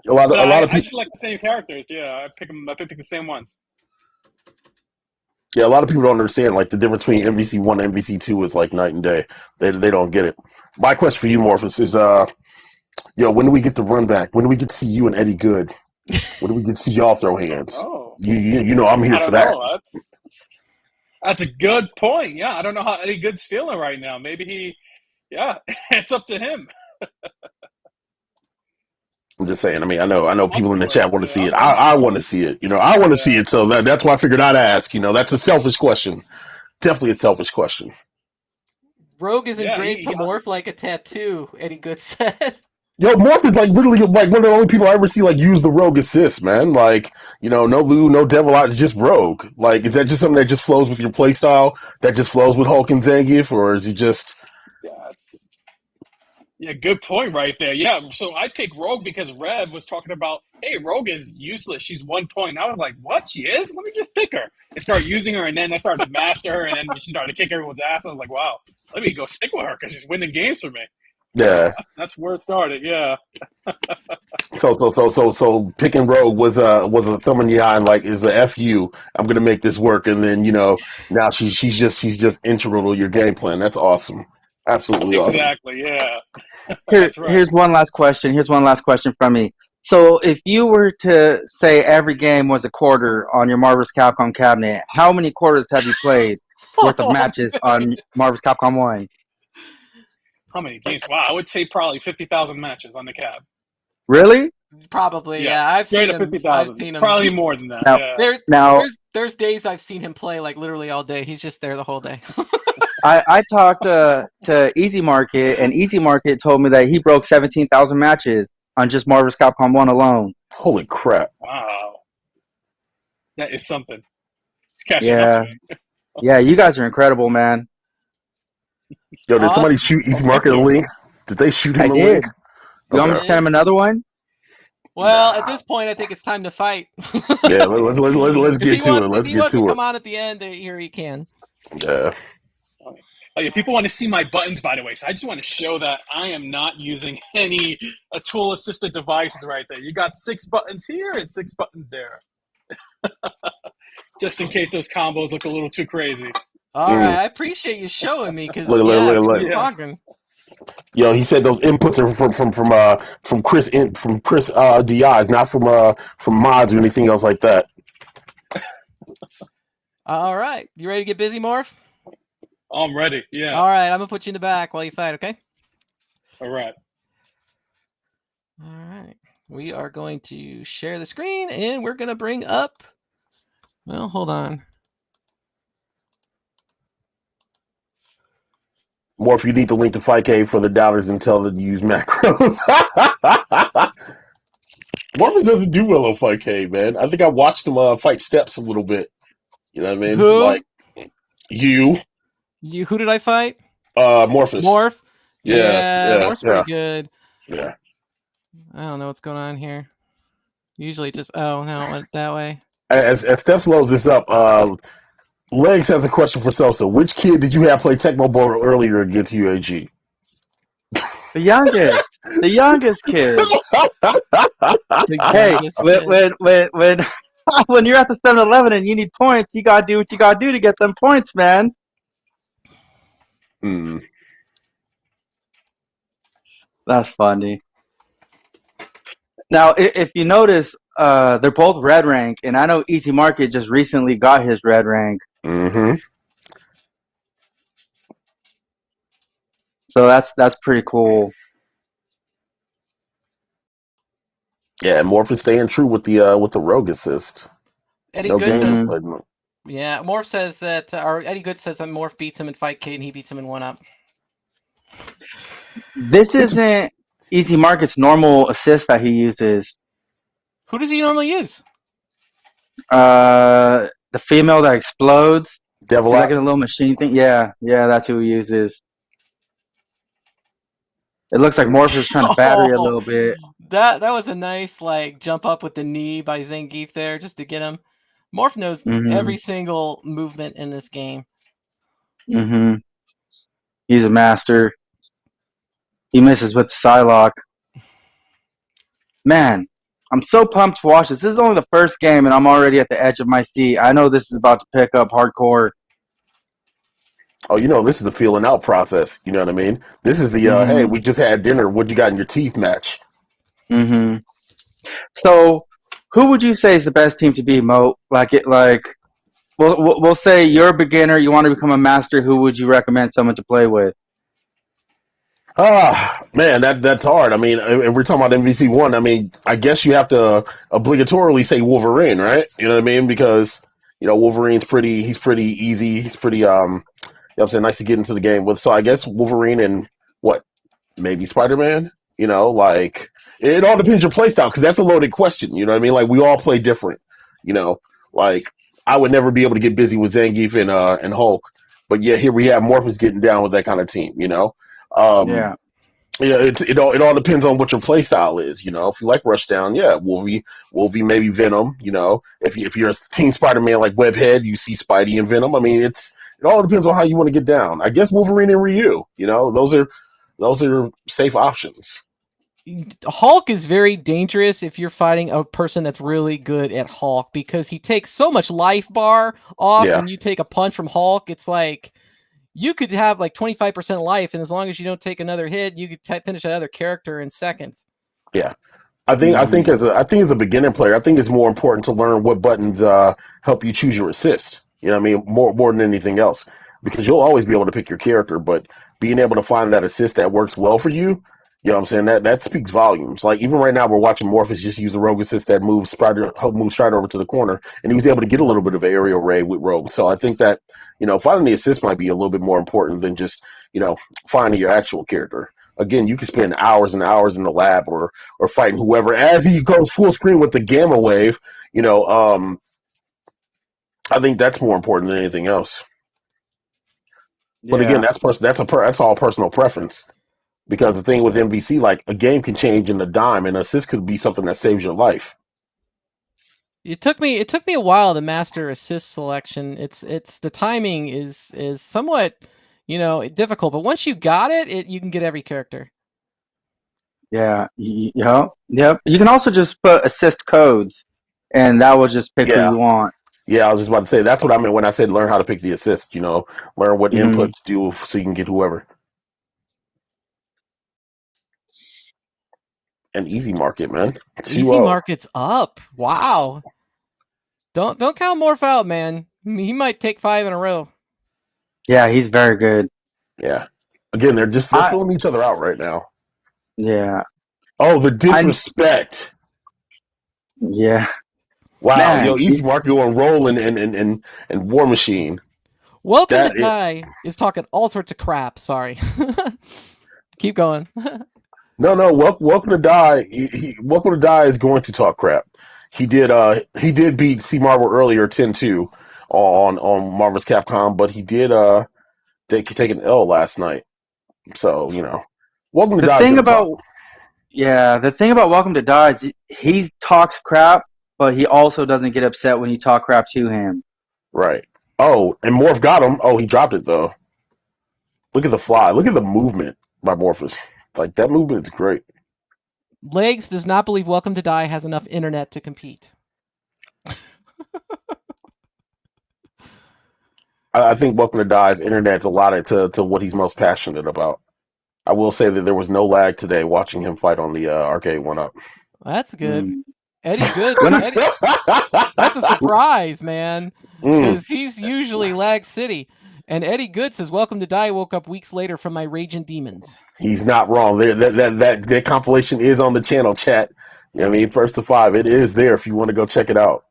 A lot of I people. select the same characters. Yeah, I pick the same ones. Yeah, a lot of people don't understand like the difference between MVC 1 and MVC 2 is like night and day. They don't get it. My question for you, Morpheus, is when do we get the run back? When do we get to see you and Eddie Good? When do we get to see y'all throw hands? Oh. You know I'm here for that. That's a good point. Yeah, I don't know how Eddie Good's feeling right now. Maybe it's up to him. I'm just saying. I mean, I know people in the chat want to see it. I want to see it. I want to see it. So that's why I figured I'd ask. That's a selfish question. Definitely a selfish question. Rogue is engraved to morph like a tattoo, Eddie Good said. Yo, Morph is like literally like one of the only people I ever see like use the Rogue assist, man. Like, no Lou, no Devil Out, it's just Rogue. Like, is that just something that just flows with your play style? That just flows with Hulk and Zangief, or is it just? Yeah, good point right there. Yeah, so I picked Rogue because Rev was talking about, hey, Rogue is useless. She's 1 point. I was like, what? She is? Let me just pick her and start using her. And then I started to master her, and then she started to kick everyone's ass. I was like, wow, let me go stick with her because she's winning games for me. Yeah, that's where it started. Yeah. So picking Rogue was a thumb in the eye and like is a fu. I'm gonna make this work, and then now she's just integral to your game plan. That's awesome. Absolutely awesome. Exactly. Yeah. Here's one last question. Here's one last question from me. So if you were to say every game was a quarter on your Marvel vs. Capcom cabinet, how many quarters have you played worth of matches on Marvel vs. Capcom 1? How many games? Wow, I would say probably 50,000 matches on the cab. Really? Probably, yeah. I've seen him. 50,000. Probably more than that. There's days I've seen him play like literally all day. He's just there the whole day. I talked to Easy Market, and Easy Market told me that he broke 17,000 matches on just Marvel vs. Capcom 1 alone. Holy crap! Wow, that is something. It's catching up to him. Yeah, you guys are incredible, man. Yo, did somebody shoot Easy Market a link? Did they shoot him a link? You want me to send him another one? Well, at this point, I think it's time to fight. Yeah, let's get to it. If he wants to come on at the end, here he can. Yeah. People want to see my buttons, by the way. So I just want to show that I am not using any tool-assisted devices right there. You got 6 buttons here and 6 buttons there. Just in case those combos look a little too crazy. All right, I appreciate you showing me because talking. Yo, he said those inputs are from Chris DIs, not from mods or anything else like that. All right, you ready to get busy, Morph? I'm ready. Yeah. All right, I'm gonna put you in the back while you fight. Okay. All right. All right. we are going to share the screen and we're going to bring up. Well, hold on. More if you need to link to Fight Cave for the doubters and tell them to use macros. Morpheus doesn't do well on Fight Cave, man. I think I watched him fight steps a little bit. You know what I mean? Who? Like you. Who did I fight? Morpheus. Morph? Yeah, Morph's pretty good. Yeah. I don't know what's going on here. Usually just, oh, no, it went that way. As Steps loads this up, Legs has a question for Sosa. Which kid did you have play Tecmo Bowl earlier against UAG? The youngest. The youngest kid. Hey, when when you're at the 7-Eleven and you need points, you gotta do what you gotta do to get them points, man. That's funny. Now, if you notice, they're both red rank, and I know Easy Market just recently got his red rank. Mm-hmm. So that's pretty cool. Yeah, and Morph is staying true with the rogue assist. Eddie No Good games says, played. yeah, Morph says that, or Eddie Good says that Morph beats him in Fight Kid and he beats him in 1-Up. This isn't Easy Market's normal assist that he uses. Who does he normally use? The female that explodes. Devil like a little machine thing. Yeah, that's who he uses. It looks like Morpheus trying to battery a little bit. That was a nice like jump up with the knee by Zangief there just to get him. Morph knows every single movement in this game. Mm-hmm. He's a master. He misses with the Psylocke. Man, I'm so pumped to watch this. This is only the first game, and I'm already at the edge of my seat. I know this is about to pick up hardcore. Oh, this is the feeling out process. You know what I mean? This is the, hey, we just had dinner. What you got in your teeth match? Mm-hmm. So, who would you say is the best team to beat, Mo? We'll say you're a beginner, you want to become a master. Who would you recommend someone to play with? Man, that's hard. I mean, if we're talking about MVC1, I mean, I guess you have to obligatorily say Wolverine, right? You know what I mean? Because, Wolverine's he's pretty easy. He's pretty, I'm saying, nice to get into the game with. So I guess Wolverine and maybe Spider-Man? It all depends your play style, because that's a loaded question. You know what I mean? Like, we all play different. I would never be able to get busy with Zangief and Hulk, but yeah, here we have Morpheus getting down with that kind of team. Yeah, it all depends on what your play style is. If you like Rushdown, yeah, Wolvie, maybe Venom. If you're a Team Spider-Man like Webhead, you see Spidey and Venom. I mean, it all depends on how you want to get down. I guess Wolverine and Ryu. Those are safe options. Hulk is very dangerous if you're fighting a person that's really good at Hulk, because he takes so much life bar off. When you take a punch from Hulk, it's like you could have like 25% life, and as long as you don't take another hit, you could finish that other character in seconds. Yeah, I think as a beginning player, I think it's more important to learn what buttons help you choose your assist. You know what I mean? More than anything else, because you'll always be able to pick your character, but being able to find that assist that works well for you. You know what I'm saying? That speaks volumes. Like, even right now, we're watching Morpheus just use the Rogue assist that moves straight over to the corner, and he was able to get a little bit of aerial raid with Rogue. So I think that, finding the assist might be a little bit more important than just, finding your actual character. Again, you can spend hours and hours in the lab or fighting whoever. As he goes full screen with the Gamma Wave, I think that's more important than anything else. But again, that's all personal preference. Because the thing with MVC, like, a game can change in a dime, and assist could be something that saves your life. It took me a while to master assist selection. It's the timing is somewhat, difficult, but once you got it, you can get every character. Yeah, yep. You can also just put assist codes, and that will just pick who you want. Yeah, I was just about to say, that's what I meant when I said learn how to pick the assist, learn what inputs do so you can get whoever. And Easy Market, man. Easy Market's up. Wow. Don't count Morph out, man. He might take 5 in a row. Yeah, he's very good. Yeah. Again, they're filling each other out right now. Yeah. Oh, the disrespect. Yeah. Wow, Man, yo, Easy Mark going roll and War Machine. Welcome to That is, Die is talking all sorts of crap. Sorry. Keep going. no, welcome to Die. Welcome to Die is going to talk crap. He did beat C Marvel earlier 10-2 on Marvel's Capcom, but he did take an L last night. So, welcome to the Die is thing gonna talk. about the thing about Welcome to Die is he talks crap, but he also doesn't get upset when you talk crap to him. Right. Oh, and Morph got him. Oh, he dropped it though. Look at the fly. Look at the movement by Morpheus. Like that movement is great. Legs does not believe Welcome to Die has enough internet to compete. I think Welcome to Die's internet's allotted to what he's most passionate about. I will say that there was no lag today watching him fight on the Arcade1Up. That's good. Mm. Eddie Good. When Eddie, that's a surprise, man. Mm, Because he's usually Lag City. And Eddie Good says, Welcome to Die woke up weeks later from my raging demons. he's not wrong. There, that compilation is on the channel, chat. You know what I mean, first to 5, it is there if you want to go check it out.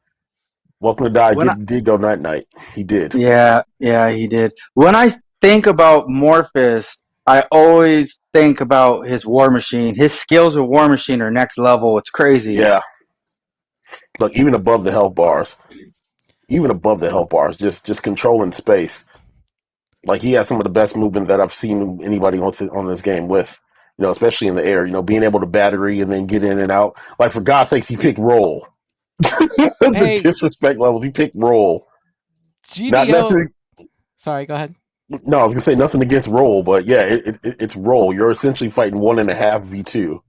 Welcome to Die did go night. He did. Yeah, he did. When I think about Morpheus, I always think about his War Machine. His skills with War Machine are next level. It's crazy. Yeah. Look, even above the health bars, just controlling space. Like he has some of the best movement that I've seen anybody on this game with. Especially in the air. Being able to battery and then get in and out. Like for God's sakes, he picked roll. The Hey, disrespect levels, he picked roll. Not GVO. nothing. Sorry, go ahead. No, I was gonna say nothing against roll, but yeah, it's roll. You're essentially fighting 1.5 v2.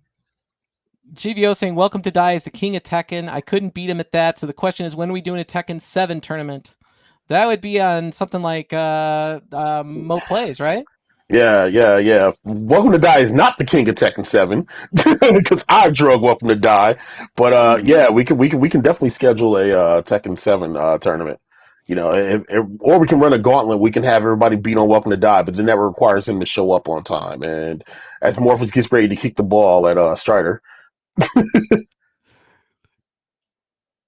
GVO saying, Welcome to Die is the king of Tekken. I couldn't beat him at that. So the question is, when are we doing a Tekken 7 tournament? That would be on something like Mo Plays, right? Yeah. Welcome to Die is not the king of Tekken 7 because I drug Welcome to Die, but yeah, we can definitely schedule a Tekken 7 tournament. Or we can run a gauntlet. We can have everybody beat on Welcome to Die, but then that requires him to show up on time. And as Morpheus gets ready to kick the ball at Strider, and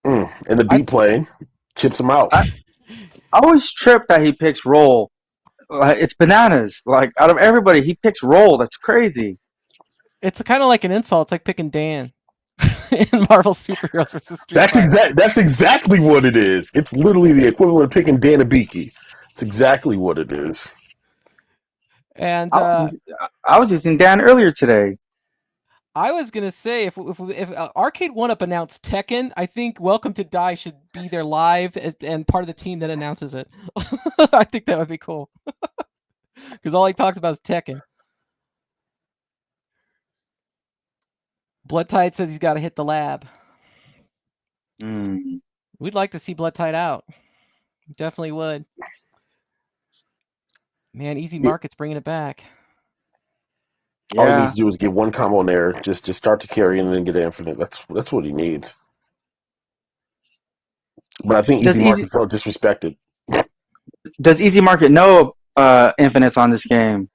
the beat playing chips him out. I always trip that he picks roll. It's bananas. Like out of everybody, he picks roll. That's crazy. It's kind of like an insult. It's like picking Dan in Marvel Superheroes versus Street Fighter. That's exactly what it is. It's literally the equivalent of picking Danabiki. It's exactly what it is. And I was using Dan earlier today. I was gonna say if Arcade1Up announced Tekken, I think Welcome to Die should be there live and part of the team that announces it. I think that would be cool because all he talks about is Tekken. Blood Tide says he's got to hit the lab. We'd like to see Blood Tide out. Definitely would. Man, Easy Market's bringing it back. Yeah. All he needs to do is get one combo in there, just start to carry and then get infinite. That's what he needs. But I think Easy Market felt disrespected. Does Easy Market know infinites on this game?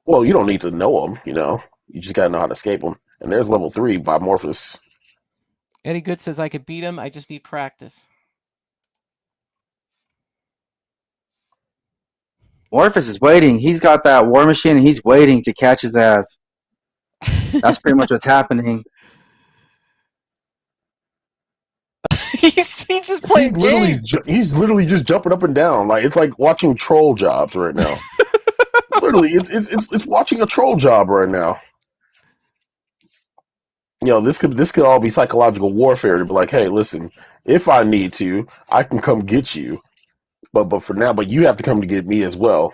Well, you don't need to know them, You just gotta know how to escape them. And there's level 3 by Morpheus. Eddie Good says I could beat him. I just need practice. Morpheus is waiting. He's got that War Machine, and he's waiting to catch his ass. That's pretty much what's happening. he's just playing He's literally just jumping up and down. Like it's like watching troll jobs right now. Literally, it's watching a troll job right now. This could all be psychological warfare to be like, hey, listen, if I need to, I can come get you. But for now, you have to come to get me as well.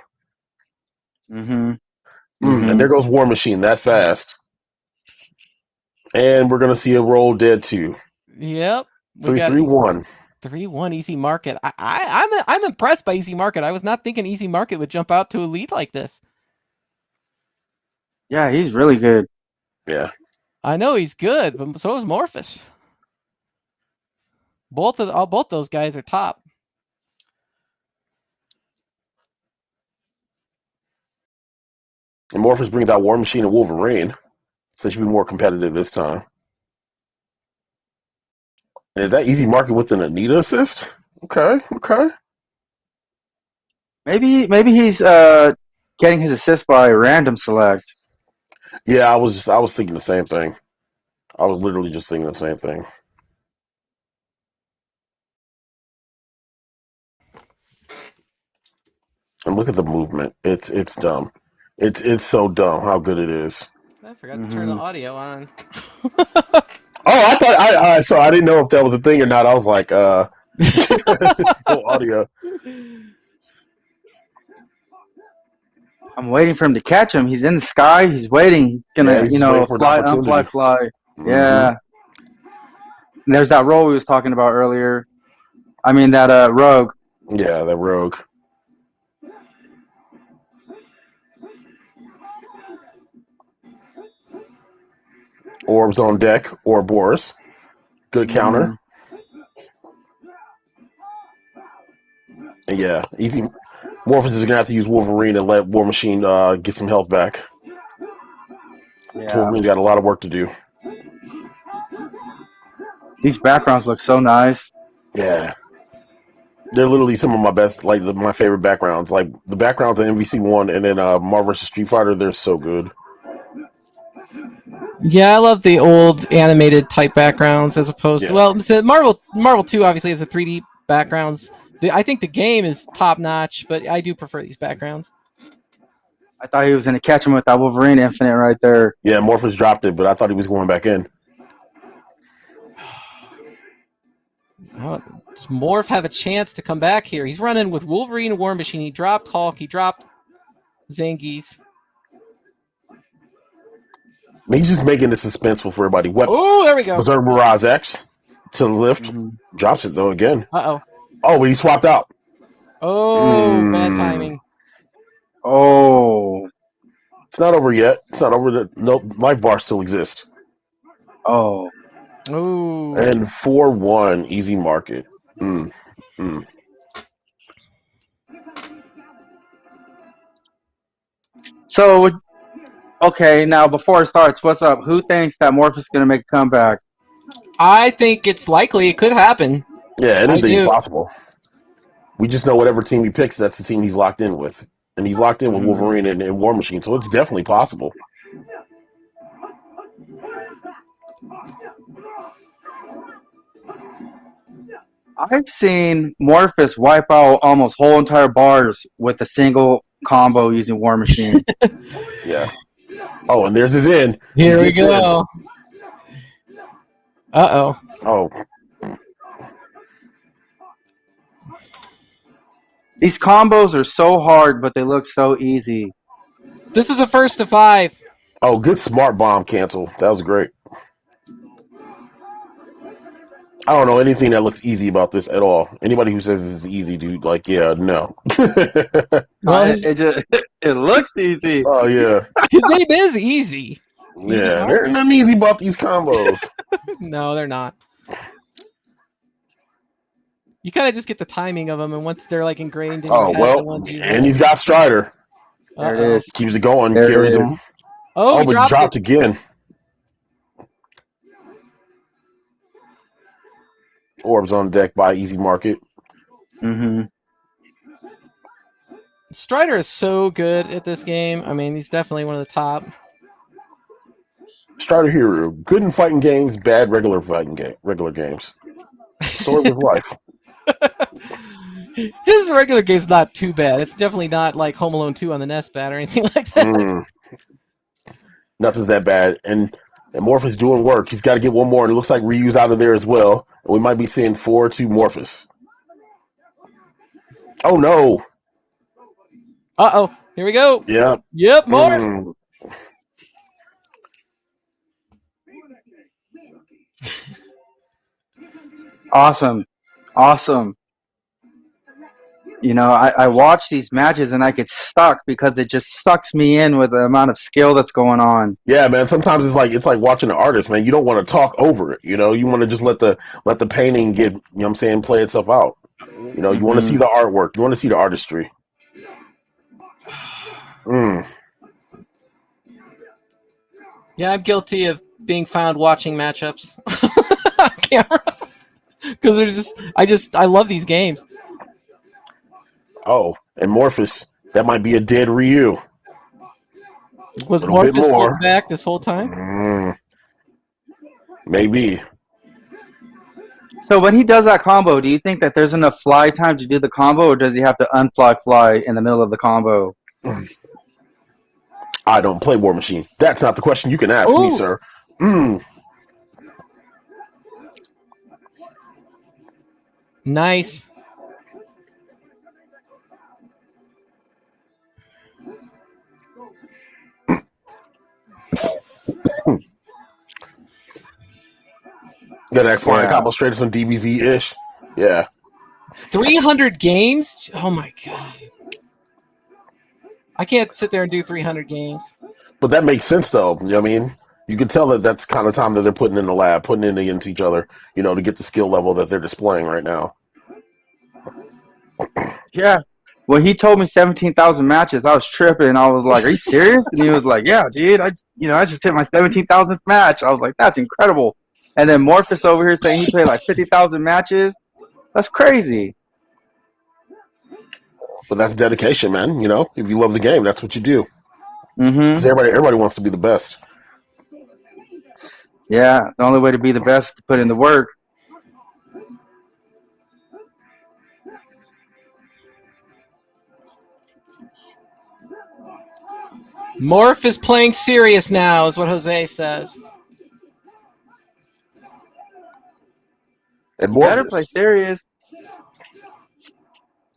And there goes War Machine that fast. And we're gonna see a roll dead too. Yep. 3-3-1. 3-1 Easy Market. I'm impressed by Easy Market. I was not thinking Easy Market would jump out to a lead like this. Yeah, he's really good. Yeah. I know he's good, but so is Morpheus. Both those guys are top. And Morpheus brings out War Machine and Wolverine, so they should be more competitive this time. Is that easy market with an Anita assist? Okay. Maybe he's getting his assist by random select. Yeah, I was thinking the same thing. I was literally just thinking the same thing. And look at the movement. It's dumb. It's so dumb how good it is. I forgot to turn the audio on. Oh, I thought I didn't know if that was a thing or not. I was like, no audio. I'm waiting for him to catch him. He's in the sky. He's waiting. He's gonna, He's waiting for an fly, opportunity. fly. Mhm. Yeah. And there's that roll we was talking about earlier. I mean that rogue. Yeah, that rogue. Orbs on deck, Ouroboros. Good counter. And yeah, easy. Morpheus is gonna have to use Wolverine and let War Machine get some health back. Yeah. Wolverine's got a lot of work to do. These backgrounds look so nice. Yeah. They're literally some of my best, like my favorite backgrounds. Like the backgrounds in MVC1 and then Marvel vs Street Fighter, they're so good. Yeah, I love the old animated type backgrounds as opposed to so Marvel 2 obviously has the 3D backgrounds. I think the game is top notch, but I do prefer these backgrounds. I thought he was gonna catch him with that Wolverine Infinite right there. Yeah, Morpheus dropped it, but I thought he was going back in. Oh, does Morph have a chance to come back here? He's running with Wolverine and War Machine. He dropped Hulk. He dropped Zangief. He's just making it suspenseful for everybody. Oh, there we go. Berserk Mirage X to the lift. Drops it, though, again. Uh-oh. Oh, but he swapped out. Oh, bad timing. Oh. It's not over yet. It's not over. No, life bar still exists. Oh. Ooh. And 4-1, easy market. So, okay, now before it starts, what's up? Who thinks that Morpheus is going to make a comeback? I think it's likely. It could happen. Yeah, anything's possible. We just know whatever team he picks, that's the team he's locked in with. And he's locked in with Wolverine and War Machine, so it's definitely possible. I've seen Morpheus wipe out almost whole entire bars with a single combo using War Machine. Yeah. Oh, and there's his end. Here we go. Uh-oh. Oh. These combos are so hard, but they look so easy. This is a first to 5. Oh, good smart bomb cancel. That was great. I don't know anything that looks easy about this at all. Anybody who says this is easy, dude, like, yeah, no. Well, it looks easy. Oh, yeah. His name is easy. Yeah, there's nothing easy about these combos. No, they're not. You kind of just get the timing of them, and once they're like ingrained in your head, well, the ones you and he's got Strider. There it is. Keeps it going, There carries it him. Oh, but he dropped again. Orbs on deck by Easy Market. Strider is so good at this game. I mean, he's definitely one of the top. Strider hero, good in fighting games, bad regular games. Story of life. His regular game's not too bad. It's definitely not like Home Alone 2 on the NES bad or anything like that. Nothing's that bad. And Morpheus doing work. He's got to get one more, and it looks like Ryu's out of there as well. And we might be seeing 4-2 Morpheus. Oh, no. Uh-oh. Here we go. Yeah. Yep, more. Awesome. You know, I watch these matches and I get stuck because it just sucks me in with the amount of skill that's going on. Yeah, man. Sometimes it's like watching an artist, man. You don't want to talk over it. You know, you want to just let the painting get, you know what I'm saying, play itself out. You know, you want to see the artwork. You want to see the artistry. Yeah, I'm guilty of being found watching matchups on camera. Because I love these games. Oh, and Morpheus. That might be a dead Ryu. Was Little bit Morpheus more. holding back this whole time? Maybe. So when he does that combo, do you think that there's enough fly time to do the combo, or does he have to fly in the middle of the combo? I don't play War Machine. That's not the question you can ask me, sir. Nice. Got that flying combo straight from DBZ-ish. Yeah. 300 games? Oh my god. I can't sit there and do 300 games. But that makes sense, though. You know what I mean? You can tell that that's kind of time that they're putting in the lab, putting it against each other, to get the skill level that they're displaying right now. Yeah. When he told me 17,000 matches, I was tripping. I was like, "Are you serious?" And he was like, "Yeah, dude. I just hit my 17,000th match." I was like, "That's incredible." And then Morpheus over here saying he played like 50,000 matches. That's crazy. But that's dedication, man. If you love the game, that's what you do. Mm-hmm. Because everybody wants to be the best. Yeah, the only way to be the best is to put in the work. Morph is playing serious now, is what Jose says. And Morpheus. Better play serious.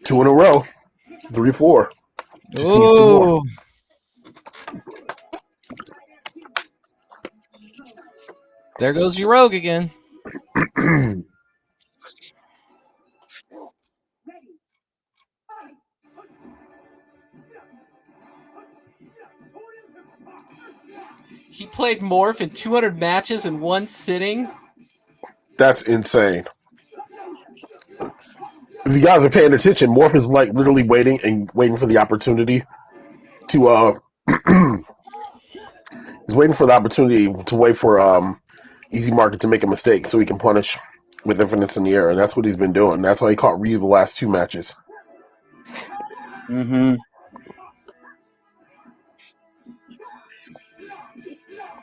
2 in a row. 3-4. Just needs 2 more. There goes your rogue again. He played Morph in 200 matches in one sitting. That's insane. If you guys are paying attention, Morph is like literally waiting for the opportunity to he's waiting for the opportunity to wait for Easy Market to make a mistake so he can punish with infinites in the air, and that's what he's been doing. That's why he caught Ryu the last 2 matches. Mm-hmm.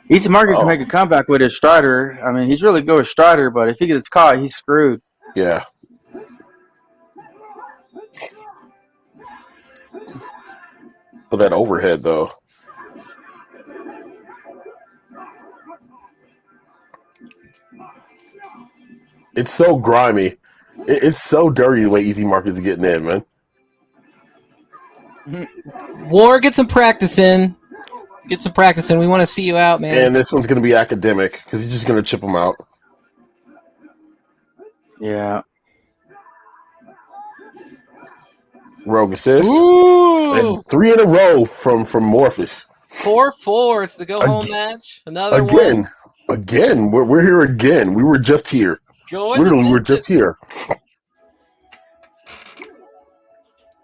Easy Market can make a comeback with his Strider. I mean, he's really good with Strider, but if he gets caught, he's screwed. Yeah. But that overhead, though. It's so grimy. It's so dirty the way Easy Market's getting in, man. War, get some practice in. Get some practice in. We want to see you out, man. And this one's going to be academic because he's just going to chip him out. Yeah. Rogue assist. Ooh. And 3 in a row from Morpheus. 4-4. It's the go-home match. Another one. Again. We're here again. We were just here. Literally, we're just here.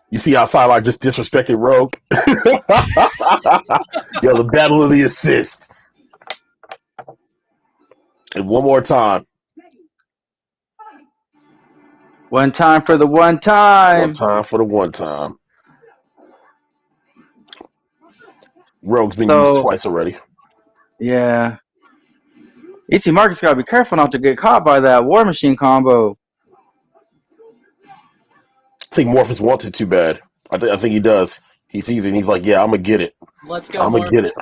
You see how Psylocke just disrespected Rogue? Yo, the battle of the assist. And one more time. One time for the one time. One time for the one time. Rogue's been used twice already. Yeah. Easy Market's got to be careful not to get caught by that War Machine combo. I think Morpheus wants it too bad. I think he does. He sees it and he's like, yeah, I'm going to get it. Let's go, I'm going to get it.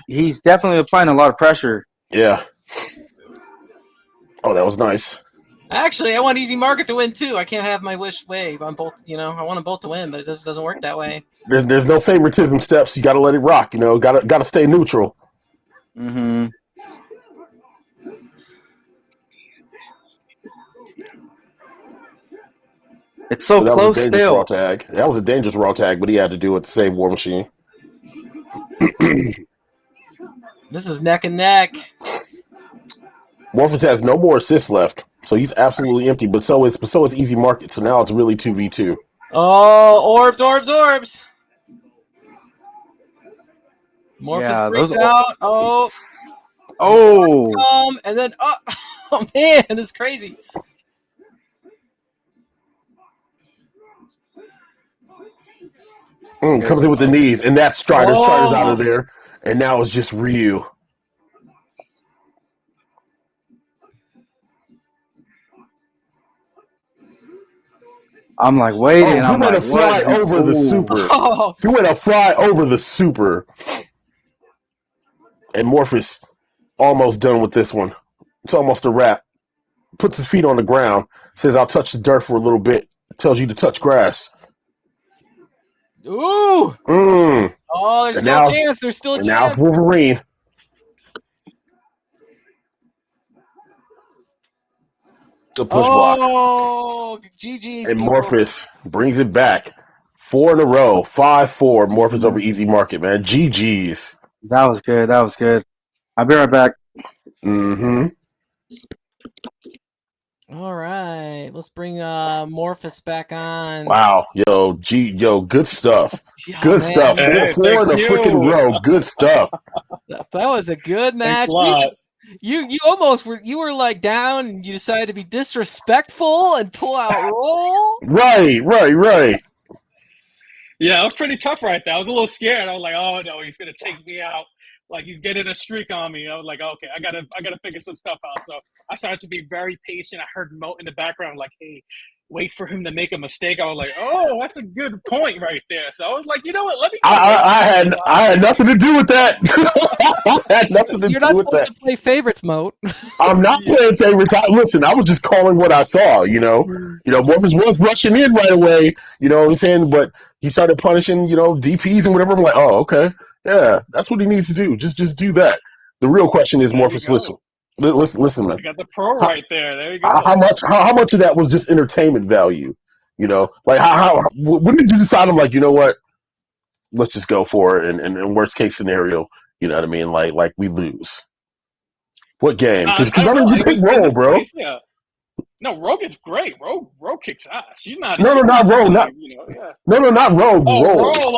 he's definitely applying a lot of pressure. Yeah. Oh, that was nice. Actually, I want Easy Market to win too. I can't have my wish way on both. I want them both to win, but it just doesn't work that way. There's no favoritism steps. You got to let it rock. Got to stay neutral. Mm-hmm. It's so close still. Raw tag. That was a dangerous raw tag, but he had to do it to save War Machine. This is neck and neck. Morpheus has no more assists left, so he's absolutely empty. But so is Easy Market. So now it's really 2v2. Oh, orbs! Morpheus breaks out. Oh, and then Oh man, this is crazy. Comes in with the knees, and that's Strider. Strider's out of there, and now it's just Ryu. I'm like waiting. He I'm went like, to fly what? over the super. Oh. He went to fly over the super. And Morpheus almost done with this one. It's almost a wrap. Puts his feet on the ground. Says, I'll touch the dirt for a little bit. Tells you to touch grass. Ooh. Mm. Oh, there's still a chance. There's still a chance. Now it's Wolverine. The push block. Oh, GG's. And Morpheus brings it back. 4 in a row. 5-4. Morpheus over Easy Market, man. GG's. That was good. That was good. I'll be right back. Mm-hmm. All right. Let's bring Morpheus back on. Wow. Yo, good stuff. Yeah, good man. stuff. Hey, 4 in a freaking row. Good stuff. That was a good match. Thanks a lot. You almost were like down and you decided to be disrespectful and pull out roll. Right. Yeah, it was pretty tough right there. I was a little scared. I was like, oh no, he's gonna take me out. Like he's getting a streak on me. I was like, okay, I gotta figure some stuff out. So I started to be very patient. I heard Mo in the background like, hey, wait for him to make a mistake. I was like, oh, that's a good point right there. So I was like, you know what? Let me. I had nothing to do with that. I had nothing to You're do not with supposed that. to play favorites, Moat. I'm not playing favorites. Listen, I was just calling what I saw. Morpheus was rushing in right away. You know what I'm saying? But he started punishing, DPs and whatever. I'm like, oh, okay, yeah, that's what he needs to do. Just do that. The real question is, Morpheus, listen, man. You got the pro right there. There you go. How much of that was just entertainment value? Like when did you decide? I'm like, you know what? Let's just go for it. And worst case scenario, you know what I mean? Like we lose. What game? Because I mean, you pick Roll, bro. Yeah. No, Rogue is great. Rogue kicks ass. She's not. No, not Roll. Not Rogue. Roll. Roll.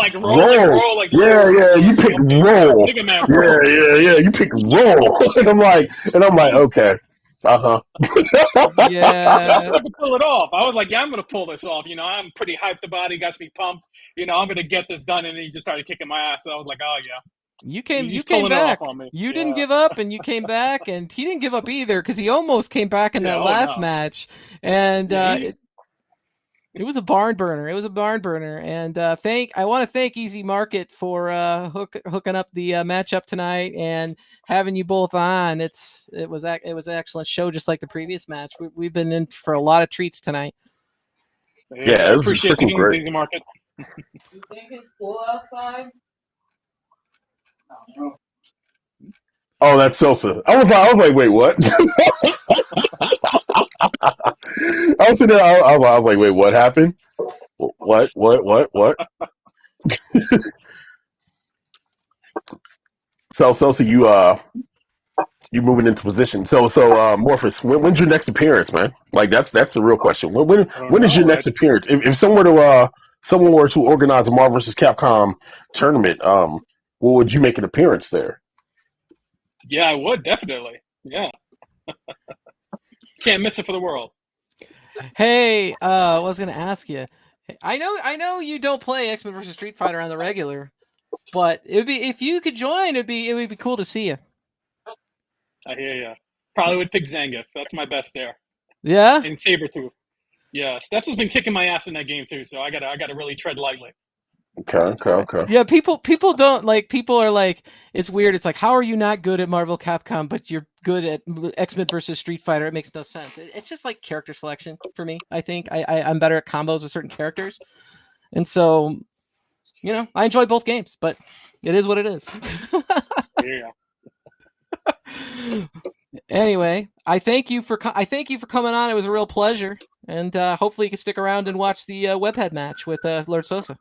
Yeah. You pick Roll. Yeah. You pick Roll. and I'm like, okay. Yeah. I was going to pull it off. I was like, yeah, I'm going to pull this off. I'm pretty hyped about it. Got me pumped. I'm going to get this done. And then he just started kicking my ass. So I was like, oh, yeah. You came back. You didn't give up, and you came back, and he didn't give up either because he almost came back in that last match, and it was a barn burner. And I want to thank Easy Market for hooking up the matchup tonight and having you both on. It was an excellent show, just like the previous match. We've been in for a lot of treats tonight. Yeah, it was freaking great. Easy Market. You think it's cool outside? Oh, that's Sosa. I was like, wait, what? I was sitting there. I was like, wait, what happened? What? So Sosa, you moving into position. So Morpheus, when's your next appearance, man? Like that's the real question. When is your next appearance? If someone were to organize a Marvel Vs Capcom tournament, would you make an appearance there? Yeah, I would definitely. Yeah, can't miss it for the world. Hey, I was gonna ask you. I know you don't play X-Men vs Street Fighter on the regular, but it'd be if you could join. It would be cool to see you. I hear you. Probably would pick Zangief. That's my best there. Yeah. And Sabretooth. Yeah, Steps has been kicking my ass in that game too, so I gotta really tread lightly. Okay. Yeah, people don't like. People are like, it's weird. It's like, how are you not good at Marvel Capcom, but you're good at X-Men versus Street Fighter? It makes no sense. It's just like character selection for me. I think I'm better at combos with certain characters, and so, I enjoy both games, but it is what it is. Yeah. Anyway, I thank you for coming on. It was a real pleasure, and hopefully you can stick around and watch the Webhead match with Lord Sosa.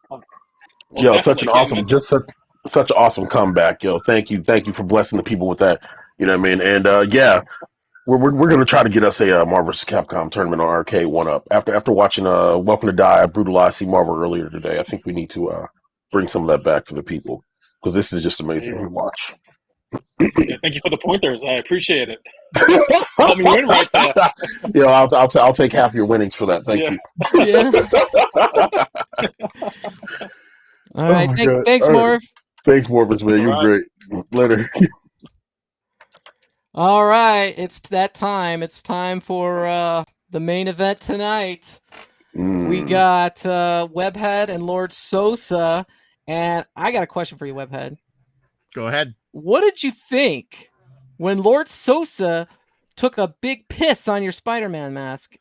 Yo, such an awesome comeback. Yo, thank you for blessing the people with that. You know what I mean? And we're gonna try to get us a Marvel vs Capcom tournament on Arcade1Up. After watching Welcome to Die, Brutalize C Marvel earlier today, I think we need to bring some of that back for the people because this is just amazing to watch. Yeah, thank you for the pointers. I appreciate it. Help me win right there. I'll take half your winnings for that. Thank you. Yeah. All right. Oh my God. Thanks, All right. Morph. Thanks, Morpheus, man. You were All great. Later. All right. It's that time. It's time for the main event tonight. We got Webhead and Lord Sosa. And I got a question for you, Webhead. Go ahead. What did you think when Lord Sosa took a big piss on your Spider-Man mask?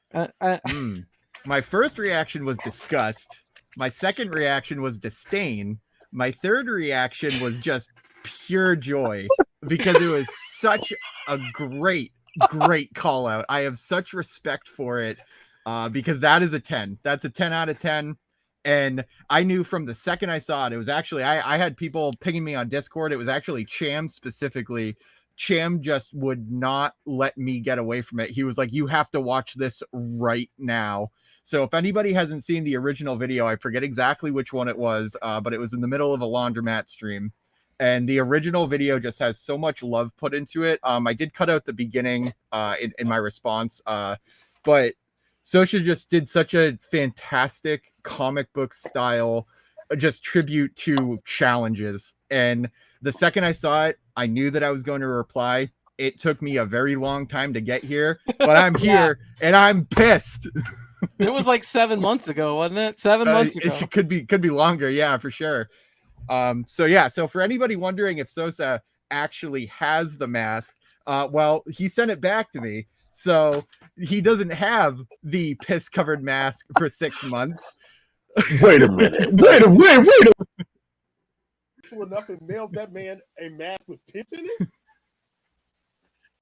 My first reaction was disgust. My second reaction was disdain. My third reaction was just pure joy because it was such a great call out. I have such respect for it because that is a 10. That's a 10 out of 10. And I knew from the second I saw it, it was actually, I had people pinging me on Discord. It was actually Cham specifically. Cham just would not let me get away from it. He was like, you have to watch this right now. So if anybody hasn't seen the original video, I forget exactly which one it was, but it was in the middle of a laundromat stream. And the original video just has so much love put into it. I did cut out the beginning in my response, but Sosa just did such a fantastic comic book style, just tribute to challenges. And the second I saw it, I knew that I was going to reply. It took me a very long time to get here, but I'm here and I'm pissed. It was like 7 months ago, wasn't it? 7 months ago. It could be longer. Yeah, for sure. So for anybody wondering if Sosa actually has the mask, well, he sent it back to me. So he doesn't have the piss covered mask for 6 months. Wait a minute. Wait a minute. Enough and mailed that man a mask with piss in it.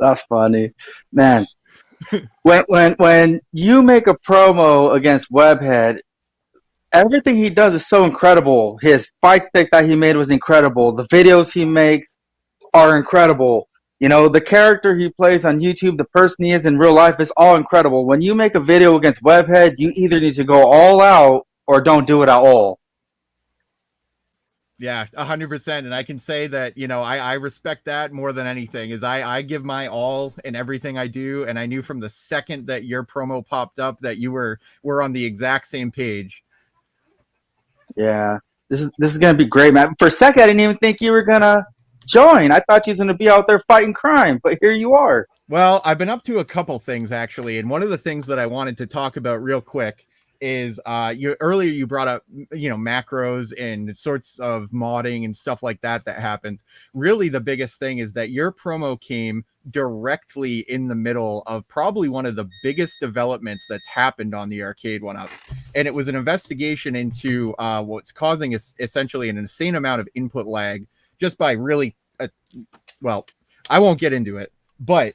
That's funny, man. When you make a promo against Webhead, everything he does is so incredible. His fight stick that he made was incredible. The videos he makes are incredible. You know, the character he plays on YouTube, the person he is in real life is all incredible. When you make a video against Webhead, you either need to go all out or don't do it at all. Yeah, 100%. And I can say that, you know, I respect that more than anything is I give my all in everything I do. And I knew from the second that your promo popped up that you were on the exact same page. Yeah, this is gonna be great, man. For a second, I didn't even think you were gonna join. I thought you was gonna be out there fighting crime, but here you are. Well, I've been up to a couple things actually, and one of the things that I wanted to talk about real quick is earlier you brought up, you know, macros and sorts of modding and stuff like that happens. Really, the biggest thing is that your promo came directly in the middle of probably one of the biggest developments that's happened on the Arcade1Up, and it was an investigation into what's causing essentially an insane amount of input lag just by really well, I won't get into it, but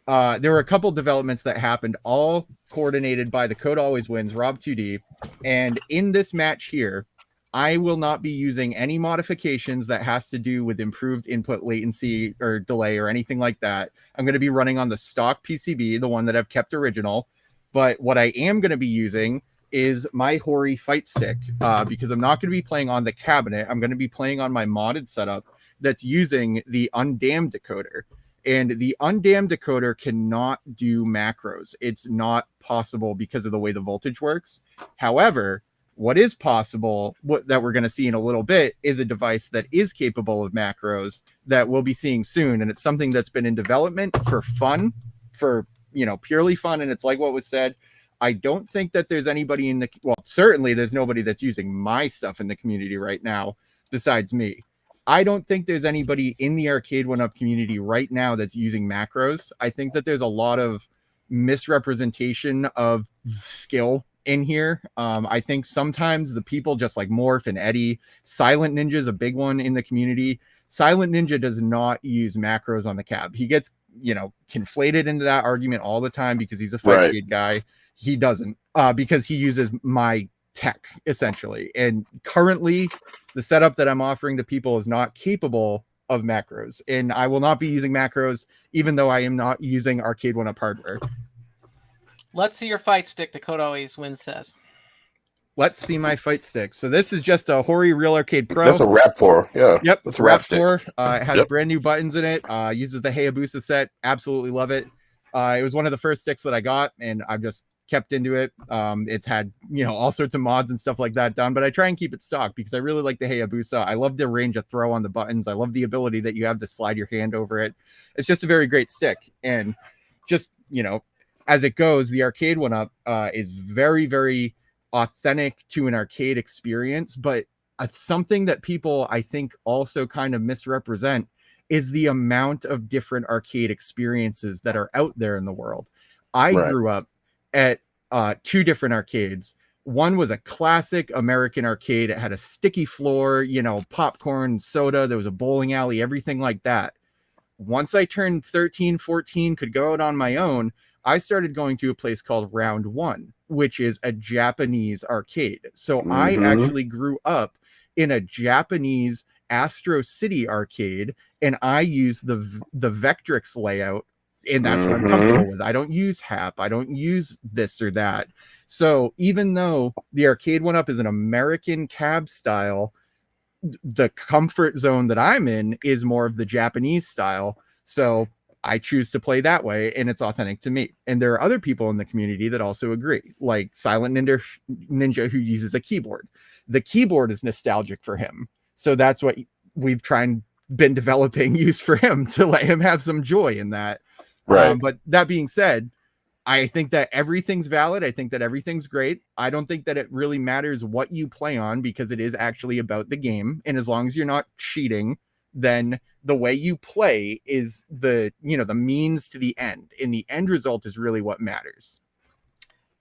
there were a couple developments that happened, all coordinated by the Code Always Wins, Rob 2D. And in this match here, I will not be using any modifications that has to do with improved input latency or delay or anything like that. I'm going to be running on the stock PCB, the one that I've kept original. But what I am going to be using is my Hori fight stick because I'm not going to be playing on the cabinet. I'm going to be playing on my modded setup that's using the undammed decoder. And the undammed decoder cannot do macros. It's not possible because of the way the voltage works. However, what is possible, that we're going to see in a little bit, is a device that is capable of macros that we'll be seeing soon. And it's something that's been in development for fun, for, you know, purely fun. And it's like what was said. I don't think that there's anybody certainly there's nobody that's using my stuff in the community right now besides me. I don't think there's anybody in the Arcade1Up community right now that's using macros. I think that there's a lot of misrepresentation of skill in here. I think sometimes the people just like Morph and Eddie, Silent Ninja is a big one in the community. Silent Ninja does not use macros on the cab. He gets, you know, conflated into that argument all the time because he's a fight kid guy. He doesn't because he uses my tech essentially. And currently the setup that I'm offering to people is not capable of macros, and I will not be using macros even though I am not using Arcade1Up hardware. Let's see your fight stick, the Code Always Wins says. let's see my fight stick. So this is just a Hori Real Arcade Pro. That's a wrap for. Yeah. Yep, That's it's a a wrap Rap stick. 4. It has Yep. brand new buttons in it. Uses the Hayabusa set. Absolutely love it. It was one of the first sticks that I got, and I've just kept into it. It's had, you know, all sorts of mods and stuff like that done, but I try and keep it stock because I really like the Hayabusa. I love the range of throw on the buttons. I love the ability that you have to slide your hand over it. It's just a very great stick. And just, you know, as it goes, the Arcade1Up is very, very authentic to an arcade experience, but something that people, I think, also kind of misrepresent is the amount of different arcade experiences that are out there in the world. I grew up at 2 different arcades. One was a classic American arcade. It had a sticky floor, you know, popcorn, soda. There was a bowling alley, everything like that. Once I turned 13, 14, could go out on my own, I started going to a place called Round One, which is a Japanese arcade. So I actually grew up in a Japanese Astro City arcade, and I use the Vectrix layout, and that's what I'm comfortable with. I don't use HAP. I don't use this or that. So even though the Arcade1Up is an American cab style, the comfort zone that I'm in is more of the Japanese style. So I choose to play that way, and it's authentic to me. And there are other people in the community that also agree, like Silent Ninja who uses a keyboard. The keyboard is nostalgic for him. So that's what we've been developing use for him, to let him have some joy in that. Right. But that being said, I think that everything's valid. I think that everything's great. I don't think that it really matters what you play on, because it is actually about the game. And as long as you're not cheating, then the way you play is the means to the end. And the end result is really what matters.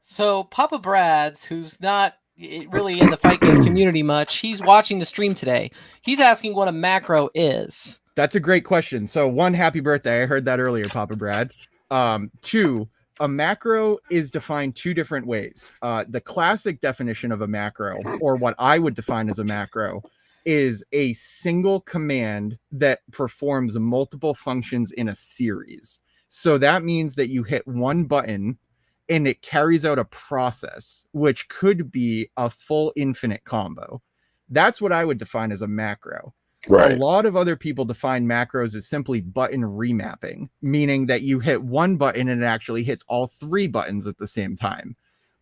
So Papa Brad's, who's not really in the fight game community much, he's watching the stream today. He's asking what a macro is. That's a great question. So 1, happy birthday. I heard that earlier, Papa Brad. 2, a macro is defined 2 different ways. The classic definition of a macro, or what I would define as a macro, is a single command that performs multiple functions in a series. So that means that you hit one button and it carries out a process, which could be a full infinite combo. That's what I would define as a macro. Right. A lot of other people define macros as simply button remapping, meaning that you hit one button and it actually hits all 3 buttons at the same time.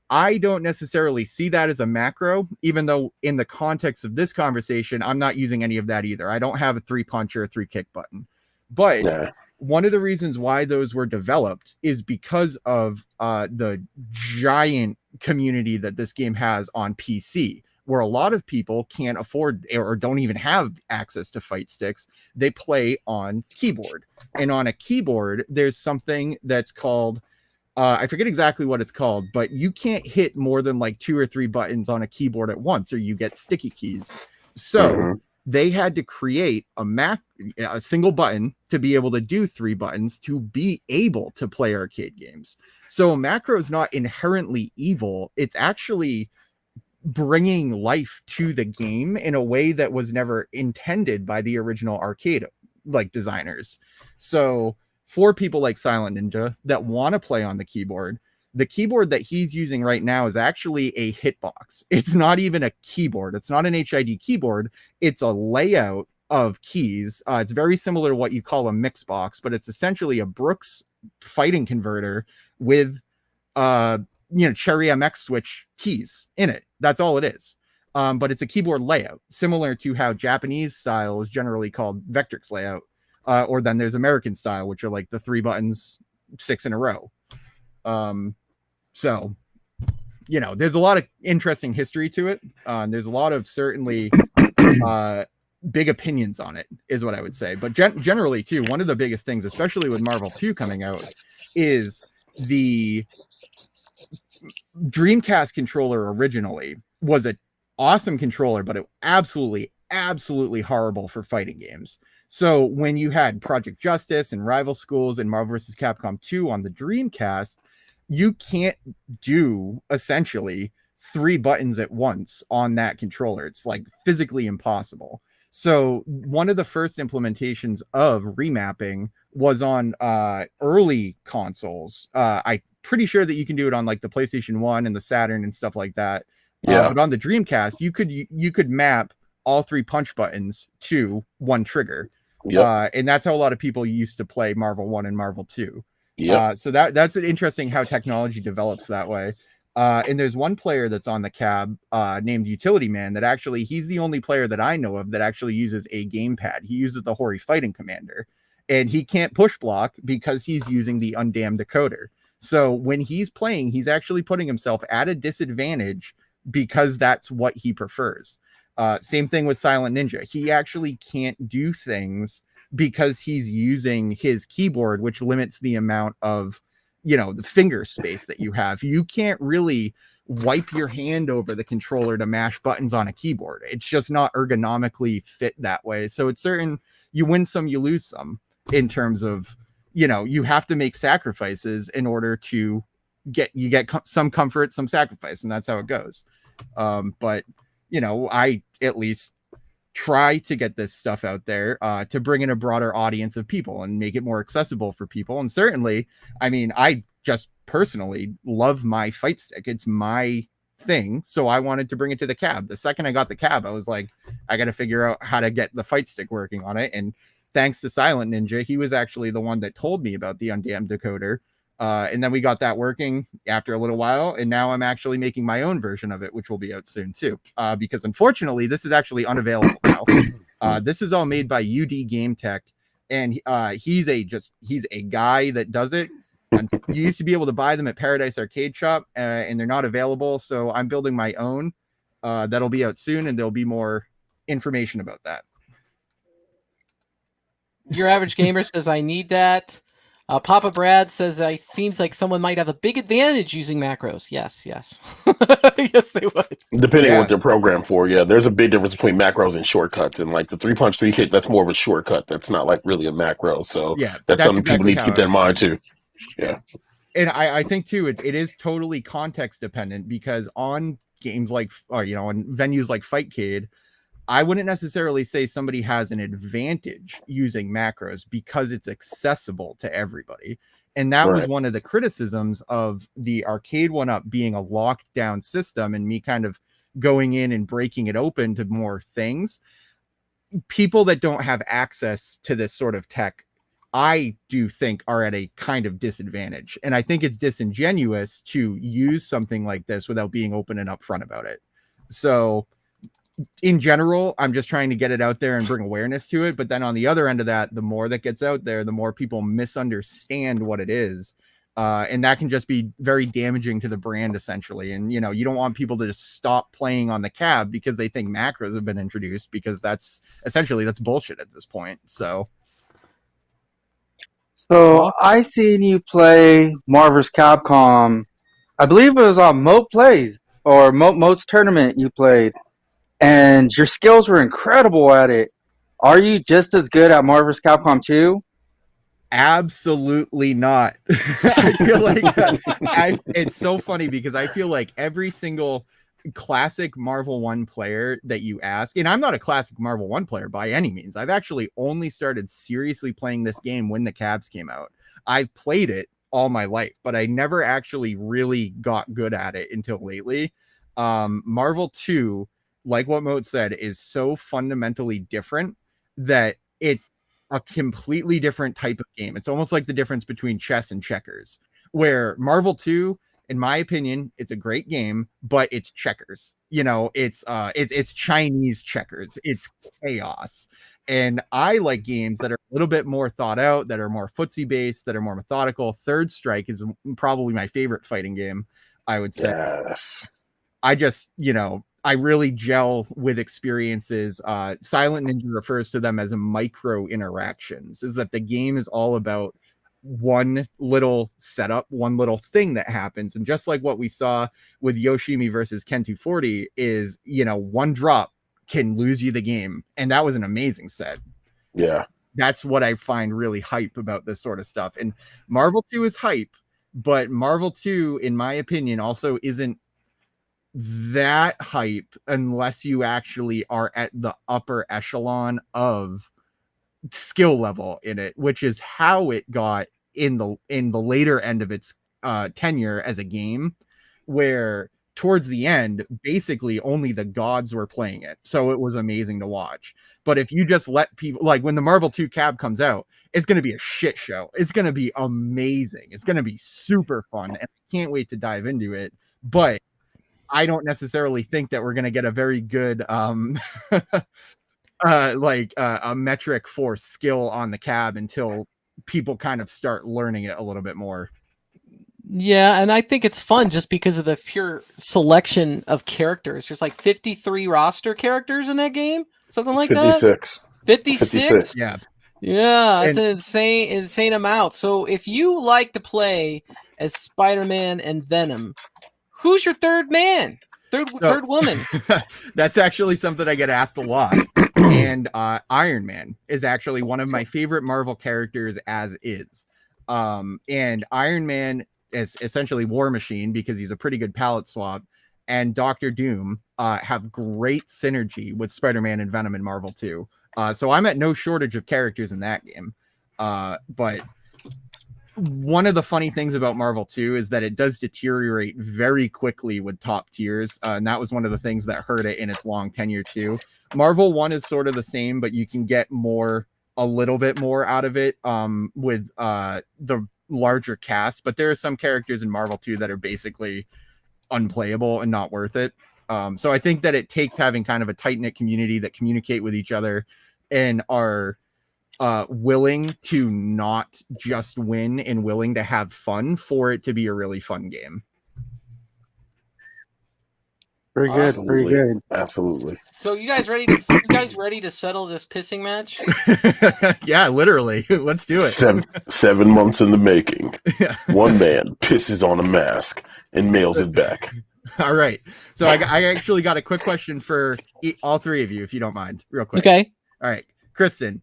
I don't necessarily see that as a macro, even though in the context of this conversation, I'm not using any of that either. I don't have a 3-punch or a 3-kick button. But one of the reasons why those were developed is because of the giant community that this game has on PC, where a lot of people can't afford or don't even have access to fight sticks. They play on keyboard. And on a keyboard, there's something that's called, I forget exactly what it's called, but you can't hit more than like 2 or 3 buttons on a keyboard at once, or you get sticky keys. So they had to create a single button to be able to do 3 buttons to be able to play arcade games. So a macro is not inherently evil. It's actually bringing life to the game in a way that was never intended by the original arcade designers. So for people like Silent Ninja that want to play on the keyboard that he's using right now is actually a hitbox. It's not even a keyboard. It's not an HID keyboard. It's a layout of keys. It's very similar to what you call a mix box, but it's essentially a Brooks fighting converter with Cherry MX switch keys in it. That's all it is. But it's a keyboard layout, similar to how Japanese style is generally called Vectrix layout. Or then there's American style, which are like the 3 buttons, 6 in a row. So, there's a lot of interesting history to it. There's a lot of certainly big opinions on it, is what I would say. But generally, too, one of the biggest things, especially with Marvel 2 coming out, is the Dreamcast controller originally was an awesome controller, but it absolutely horrible for fighting games. So when you had Project Justice and Rival Schools and Marvel vs. Capcom 2 on the Dreamcast, you can't do essentially 3 buttons at once on that controller. It's like physically impossible. So one of the first implementations of remapping was on early consoles. I'm pretty sure that you can do it on like the PlayStation 1 and the Saturn and stuff like that. Yeah. But on the Dreamcast, you could map all 3 punch buttons to one trigger. Yep. And that's how a lot of people used to play Marvel 1 and Marvel 2. Yep. So that's an interesting how technology develops that way. And there's one player that's on the cab named Utility Man that actually, he's the only player that I know of that actually uses a gamepad. He uses the Hori Fighting Commander, and he can't push block because he's using the undammed decoder. So when he's playing, he's actually putting himself at a disadvantage because that's what he prefers. Same thing with Silent Ninja. He actually can't do things because he's using his keyboard, which limits the amount of, the finger space that you have. You can't really wipe your hand over the controller to mash buttons on a keyboard. It's just not ergonomically fit that way. So it's certain, you win some, you lose some in terms of, you have to make sacrifices in order to get some comfort, some sacrifice, and that's how it goes. But I at least try to get this stuff out there to bring in a broader audience of people and make it more accessible for people. And certainly, I mean, I just personally love my fight stick. It's my thing. So I wanted to bring it to the cab. The second I got the cab, I was like, I got to figure out how to get the fight stick working on it. And thanks to Silent Ninja, he was actually the one that told me about the undammed decoder. And then we got that working after a little while, and now I'm actually making my own version of it, which will be out soon too. Because unfortunately, this is actually unavailable now. This is all made by UD Game Tech, and he's a guy that does it. And you used to be able to buy them at Paradise Arcade Shop, and they're not available. So I'm building my own. That'll be out soon, and there'll be more information about that. Your Average Gamer says, I need that. Papa Brad says, it seems like someone might have a big advantage using macros. Yes. Yes, they would. Depending on what they're programmed for. Yeah, there's a big difference between macros and shortcuts. And like the 3-punch 3 hit, that's more of a shortcut. That's not like really a macro. So that's something people need to keep that in mind too. Yeah. And I think too, it is totally context dependent, because on games like, on venues like Fightcade, I wouldn't necessarily say somebody has an advantage using macros because it's accessible to everybody. And that was one of the criticisms of the Arcade1Up being a locked down system and me kind of going in and breaking it open to more things. People that don't have access to this sort of tech, I do think, are at a kind of disadvantage. And I think it's disingenuous to use something like this without being open and upfront about it. So in general, I'm just trying to get it out there and bring awareness to it. But then on the other end of that, the more that gets out there, the more people misunderstand what it is. And that can just be very damaging to the brand, essentially. And, you don't want people to just stop playing on the cab because they think macros have been introduced, because that's bullshit at this point. So I seen you play Marvel vs Capcom. I believe it was on Moat Plays or Moat's tournament you played. And your skills were incredible at it. Are you just as good at Marvel vs. Capcom 2? Absolutely not. I feel like it's so funny because I feel like every single classic Marvel 1 player that you ask, and I'm not a classic Marvel 1 player by any means. I've actually only started seriously playing this game when the Cavs came out. I've played it all my life, but I never actually really got good at it until lately. Marvel 2, like what Moat said, is so fundamentally different that it's a completely different type of game. It's almost like the difference between chess and checkers, where Marvel 2, in my opinion, it's a great game, but it's checkers. It's Chinese checkers. It's chaos. And I like games that are a little bit more thought out, that are more footsie based, that are more methodical. Third Strike is probably my favorite fighting game, I would say. Yes. I just, I really gel with experiences. Silent Ninja refers to them as micro interactions, is that the game is all about one little setup, one little thing that happens. And just like what we saw with Yoshimi versus Ken 240 is, one drop can lose you the game. And that was an amazing set. Yeah. That's what I find really hype about this sort of stuff. And Marvel 2 is hype, but Marvel 2, in my opinion, also isn't that hype unless you actually are at the upper echelon of skill level in it, which is how it got in the later end of its tenure as a game, where towards the end, basically only the gods were playing it. So it was amazing to watch. But if you just let people, like when the Marvel 2 Cab comes out, it's going to be a shit show. It's going to be amazing. It's going to be super fun. And I can't wait to dive into it. But I don't necessarily think that we're going to get a very good a metric for skill on the cab until people kind of start learning it a little bit more. Yeah, and I think it's fun just because of the pure selection of characters. There's like 53 roster characters in that game, something like 56. that. 56. Yeah. Yeah, it's an insane amount. So if you like to play as Spider-Man and Venom, who's your third man? Third woman? That's actually something I get asked a lot. And Iron Man is actually one of my favorite Marvel characters as is. And Iron Man is essentially War Machine because he's a pretty good palette swap. And Doctor Doom have great synergy with Spider-Man and Venom in Marvel 2. So I'm at no shortage of characters in that game. But one of the funny things about Marvel 2 is that it does deteriorate very quickly with top tiers. And that was one of the things that hurt it in its long tenure too. Marvel 1 is sort of the same, but you can get a little bit more out of it with the larger cast. But there are some characters in Marvel 2 that are basically unplayable and not worth it. So I think that it takes having kind of a tight-knit community that communicate with each other and are willing to not just win and willing to have fun for it to be a really fun game. Very good. Absolutely. Very good. Absolutely. So you guys ready to settle this pissing match? Yeah, literally. Let's do it. 7 months in the making. One man pisses on a mask and mails it back. All right. So I actually got a quick question for all three of you, if you don't mind, real quick. Okay. All right. Kristen,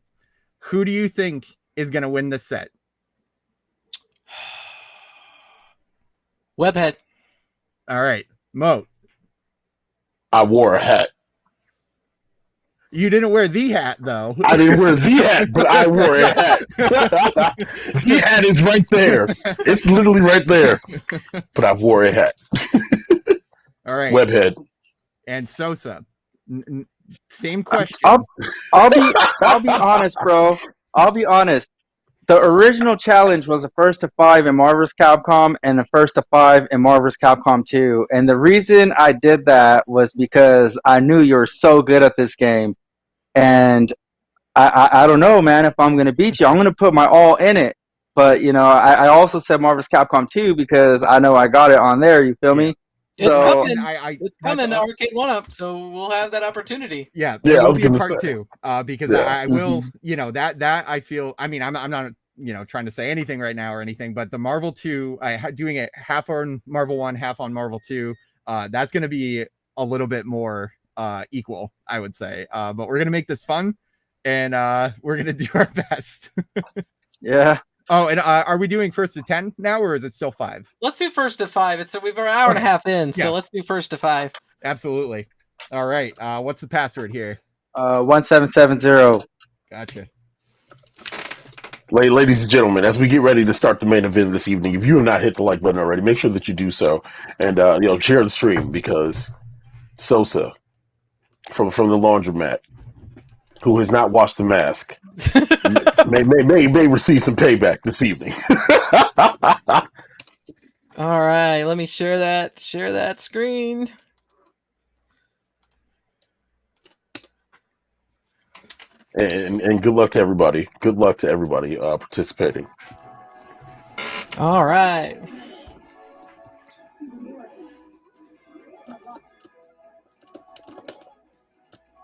who do you think is going to win this set? Webhead. All right. Mo. I wore a hat. You didn't wear the hat, though. I didn't wear the hat, but I wore a hat. The hat is right there. It's literally right there. But I wore a hat. All right. Webhead. And Sosa. Same question. I'll be honest, bro. I'll be honest. The original challenge was the first to 5 in Marvel vs. Capcom and the first to 5 in Marvel vs. Capcom 2. And the reason I did that was because I knew you were so good at this game. And I don't know, man, if I'm going to beat you. I'm going to put my all in it. But, you know, I also said Marvel vs. Capcom 2 because I know I got it on there. You feel me? It's So, coming. It's coming to Arcade1Up, so we'll have that opportunity. Yeah, there I will was be a gonna part say. 2 because I will, you know, that I feel. I mean, I'm not, you know, trying to say anything right now or anything, but the Marvel 2, doing it half on Marvel 1, half on Marvel 2, that's going to be a little bit more equal, I would say. But we're going to make this fun, and we're going to do our best. yeah. Oh, and are we doing first to 10 now, or is it still 5? Let's do first to 5. We've an hour and a half in, so Yeah. let's do first to 5. Absolutely. All right. What's the password here? 1770. Gotcha. Ladies and gentlemen, as we get ready to start the main event this evening, if you have not hit the like button already, make sure that you do so, and share the stream because Sosa from the laundromat, who has not washed the mask, may receive some payback this evening. All right, let me share that screen. And good luck to everybody. Good luck to everybody participating. All right.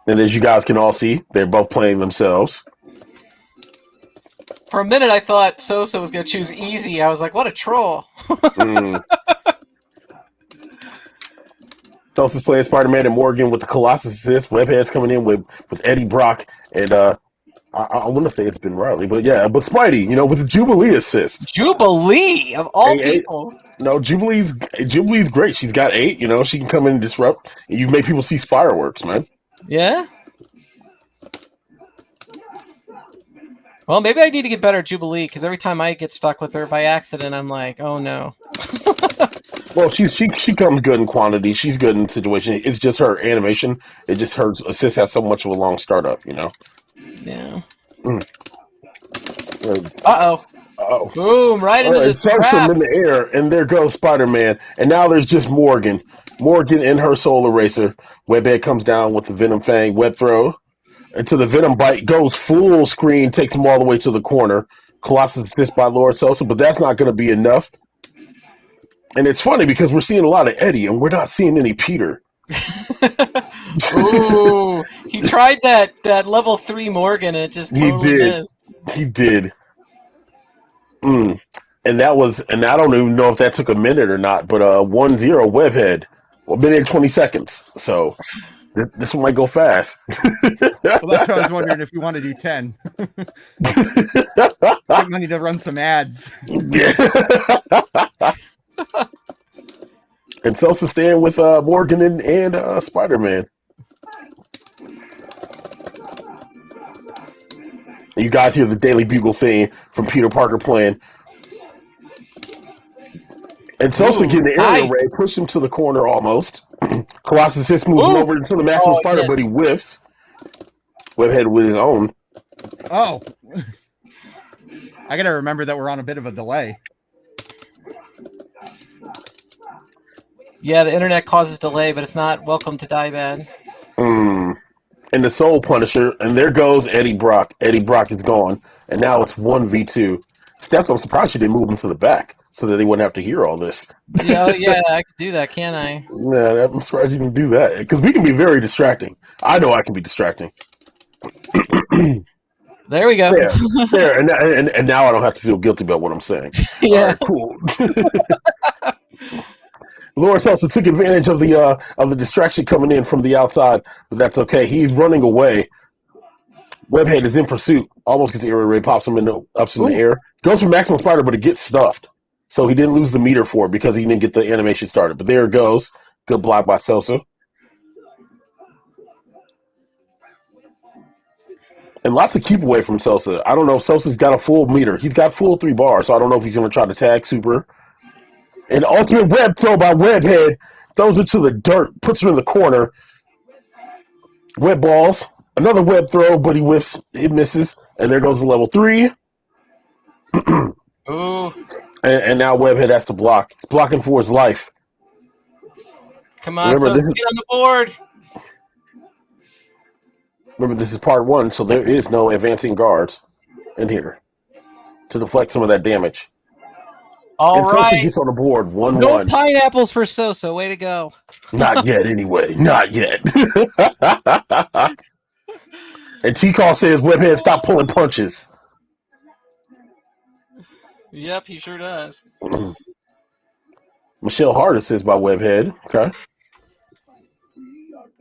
And as you guys can all see, they're both playing themselves. For a minute, I thought Sosa was going to choose easy. I was like, what a troll. Sosa's playing Spider-Man and Morgan with the Colossus assist. Webhead's coming in with Eddie Brock. And I want to say it's Ben Riley. But yeah, but Spidey, with the Jubilee assist. Jubilee, of all people. No, Jubilee's great. She's got 8. She can come in and disrupt. And you make people see fireworks, man. Yeah? Well, maybe I need to get better at Jubilee, because every time I get stuck with her by accident, I'm like, oh no. Well, she comes good in quantity. She's good in situation. It's just her animation. It just her assist has so much of a long startup. Yeah. Mm. Uh-oh. Oh. Boom, right All into right, the Sosa trap. in the air, and there goes Spider-Man. And now there's just Morgan. Morgan in her Soul Eraser. Webhead comes down with the Venom Fang web throw. Until the Venom Bite goes full screen, takes him all the way to the corner. Colossus assist by Lord Sosa, but that's not going to be enough. And it's funny because we're seeing a lot of Eddie, and we're not seeing any Peter. Ooh, he tried that level 3 Morgan, and it just totally missed. He did. And that was, and I don't even know if that took a minute or not, but 1-0 Webhead. Well, minute and 20 seconds. So this one might go fast. Well, that's what I was wondering if you want to do 10. I need to run some ads. Yeah. And Sosa staying with Morgan and Spider-Man. You guys hear the Daily Bugle theme from Peter Parker playing. And Sosa getting the aerial ray, push him to the corner almost. Colossus just moves him over into the Maximum Spider, but he whiffs. Webhead with his own. Oh. I got to remember that we're on a bit of a delay. Yeah, the internet causes delay, but it's not welcome to die bad. And the Soul Punisher, and there goes Eddie Brock. Eddie Brock is gone, and now it's 1v2. Steps, I'm surprised she didn't move him to the back so that they wouldn't have to hear all this. Yeah, I could do that, can't I? Yeah, I'm surprised you didn't do that because we can be very distracting. I know I can be distracting. There we go. There, and now I don't have to feel guilty about what I'm saying. Yeah, all right, cool. Lawrence also took advantage of the distraction coming in from the outside, but that's okay. He's running away. Webhead is in pursuit. Almost gets the aerial ray, pops him ups in the air. Goes for Maximum Spider, but it gets stuffed. So he didn't lose the meter for it because he didn't get the animation started. But there it goes. Good block by Sosa. And lots of keep away from Sosa. I don't know if Sosa's got a full meter. He's got full 3 bars, so I don't know if he's going to try to tag Super. An ultimate web throw by Webhead. Throws it to the dirt. Puts him in the corner. Web balls. Another web throw, but he whiffs. It misses. And there goes the level 3. Ooh. And now Webhead has to block. He's blocking for his life. Come on, so get on the board. Remember, this is part 1, so there is no advancing guards in here to deflect some of that damage. All and right. Sosa gets on the board, 1-1. No pineapples for Sosa. Way to go. Not yet, anyway. Not yet. And T-Call says, Webhead, stop pulling punches. Yep, he sure does. Michelle Hart assists by Webhead. Okay.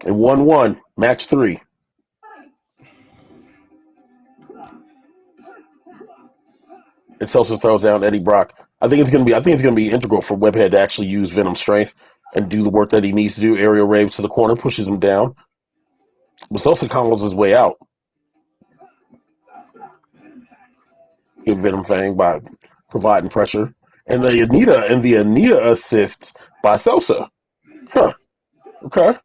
And 1-1, match 3. And Sosa throws down Eddie Brock. I think it's gonna be integral for Webhead to actually use Venom's strength and do the work that he needs to do. Aerial raves to the corner, pushes him down. But Sosa combos his way out. Good Venom Fang by providing pressure. And the Anita assists by Sosa. Huh. Okay.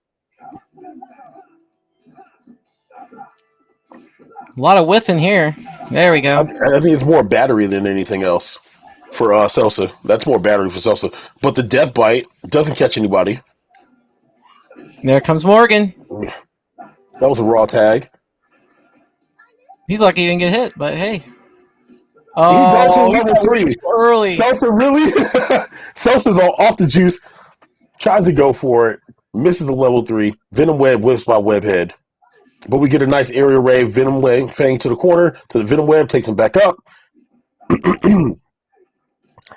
A lot of whiffing here. There we go. I think it's more battery than anything else for Sosa. That's more battery for Sosa. But the Death Bite doesn't catch anybody. There comes Morgan. That was a raw tag. He's lucky he didn't get hit, but hey. Oh, he goes on level 3. Early. Sosa really? Sosa's off the juice. Tries to go for it. Misses the level 3. Venom Web whiffs by Webhead. But we get a nice aerial ray, Venom Web, Fang to the corner, to the Venom Web, takes him back up.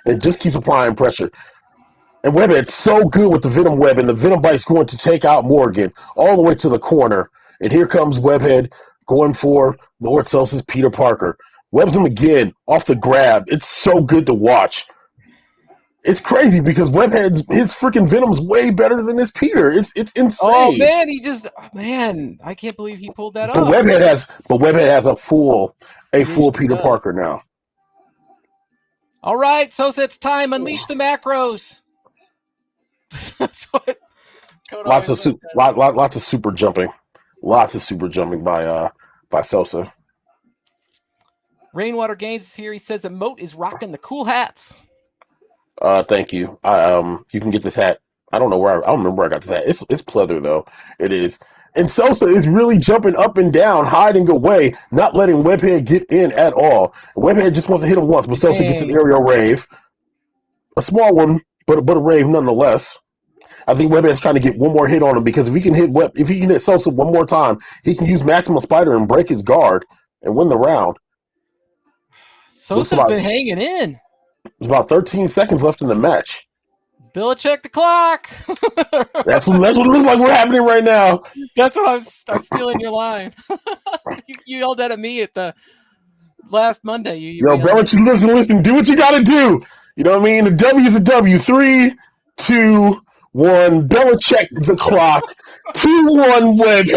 It just keeps applying pressure. And Webhead's so good with the Venom Web, and the Venom Bite's going to take out Morgan all the way to the corner. And here comes Webhead going for Lord Sosa's Peter Parker. Webs him again, off the grab. It's so good to watch. It's crazy because Webhead's his freaking Venom's way better than his Peter. It's insane. Oh man, I can't believe he pulled that off. Webhead has a full Peter Parker now. All right, Sosa, it's time. Unleash the macros. That's what Code Lots always of says. lots of super jumping. Lots of super jumping by Sosa. Rainwater Games is here. He says that Moat is rocking the cool hats. Thank you. You can get this hat. I don't remember where I got this hat. It's pleather though. It is. And Sosa is really jumping up and down, hiding away, not letting Webhead get in at all. Webhead just wants to hit him once, but Sosa gets an aerial rave. A small one, but a rave nonetheless. I think Webhead's trying to get one more hit on him because if he can hit Sosa one more time, he can use Maximum Spider and break his guard and win the round. Sosa's been hanging in. There's about 13 seconds left in the match. Bill, check the clock. That's what it looks like we're happening right now. That's what I'm stealing your line. You yelled that at me at the last Monday. Yo, Belichick, listen, do what you got to do. You know what I mean? The W is a W. 3, 2, 1. Belichick the clock. 2-1 win.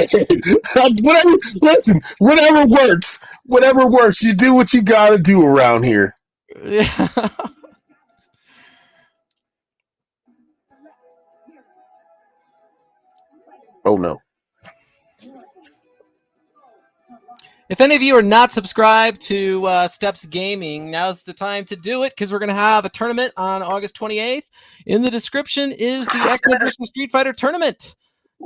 Whatever works. Whatever works. You do what you got to do around here. Yeah. Oh, no. If any of you are not subscribed to Steps Gaming, now's the time to do it because we're going to have a tournament on August 28th. In the description is the X-Men vs. Street Fighter tournament.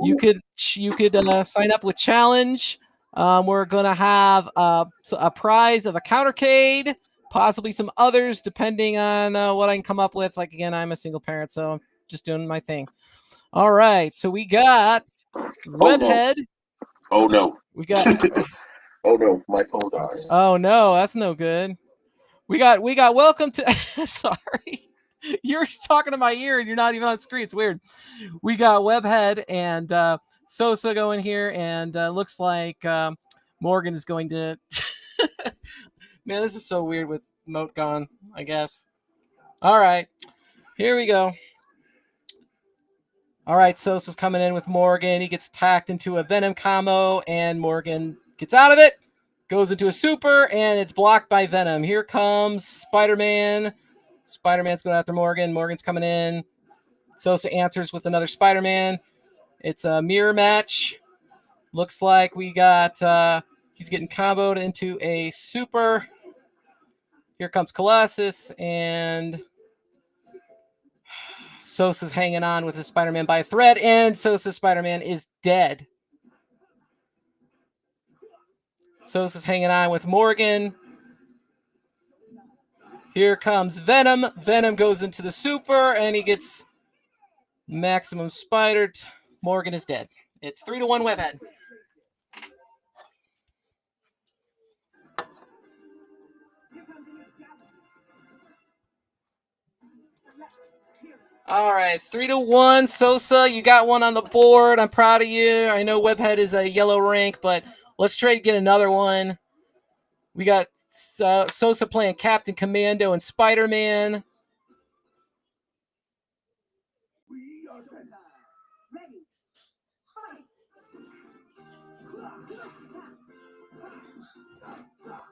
You could sign up with challenge. We're going to have a prize of a countercade, possibly some others, depending on what I can come up with. Like, again, I'm a single parent, so I'm just doing my thing. All right, so we got Webhead. Oh, no. We got... Oh no, my phone died. Oh no, that's no good. We got welcome to sorry. You're talking to my ear and you're not even on the screen. It's weird. We got Webhead and Sosa going here, and looks like Morgan is going to man, this is so weird with Moat gone, I guess. All right. Here we go. All right, Sosa's coming in with Morgan. He gets attacked into a Venom combo, and Morgan gets out of it, goes into a super, and it's blocked by Venom. Here comes Spider-Man. Spider-Man's going after Morgan. Morgan's coming in. Sosa answers with another Spider-Man. It's a mirror match. Looks like we got, he's getting comboed into a super. Here comes Colossus, and Sosa's hanging on with the Spider-Man by a thread, and Sosa's Spider-Man is dead. Sosa's hanging on with Morgan. Here comes Venom. Venom goes into the super, and he gets Maximum Spider. Morgan is dead. It's 3-1 Webhead. All right, it's 3-1. Sosa, you got one on the board. I'm proud of you. I know Webhead is a yellow rank, but let's try to get another one. We got Sosa playing Captain Commando and Spider-Man.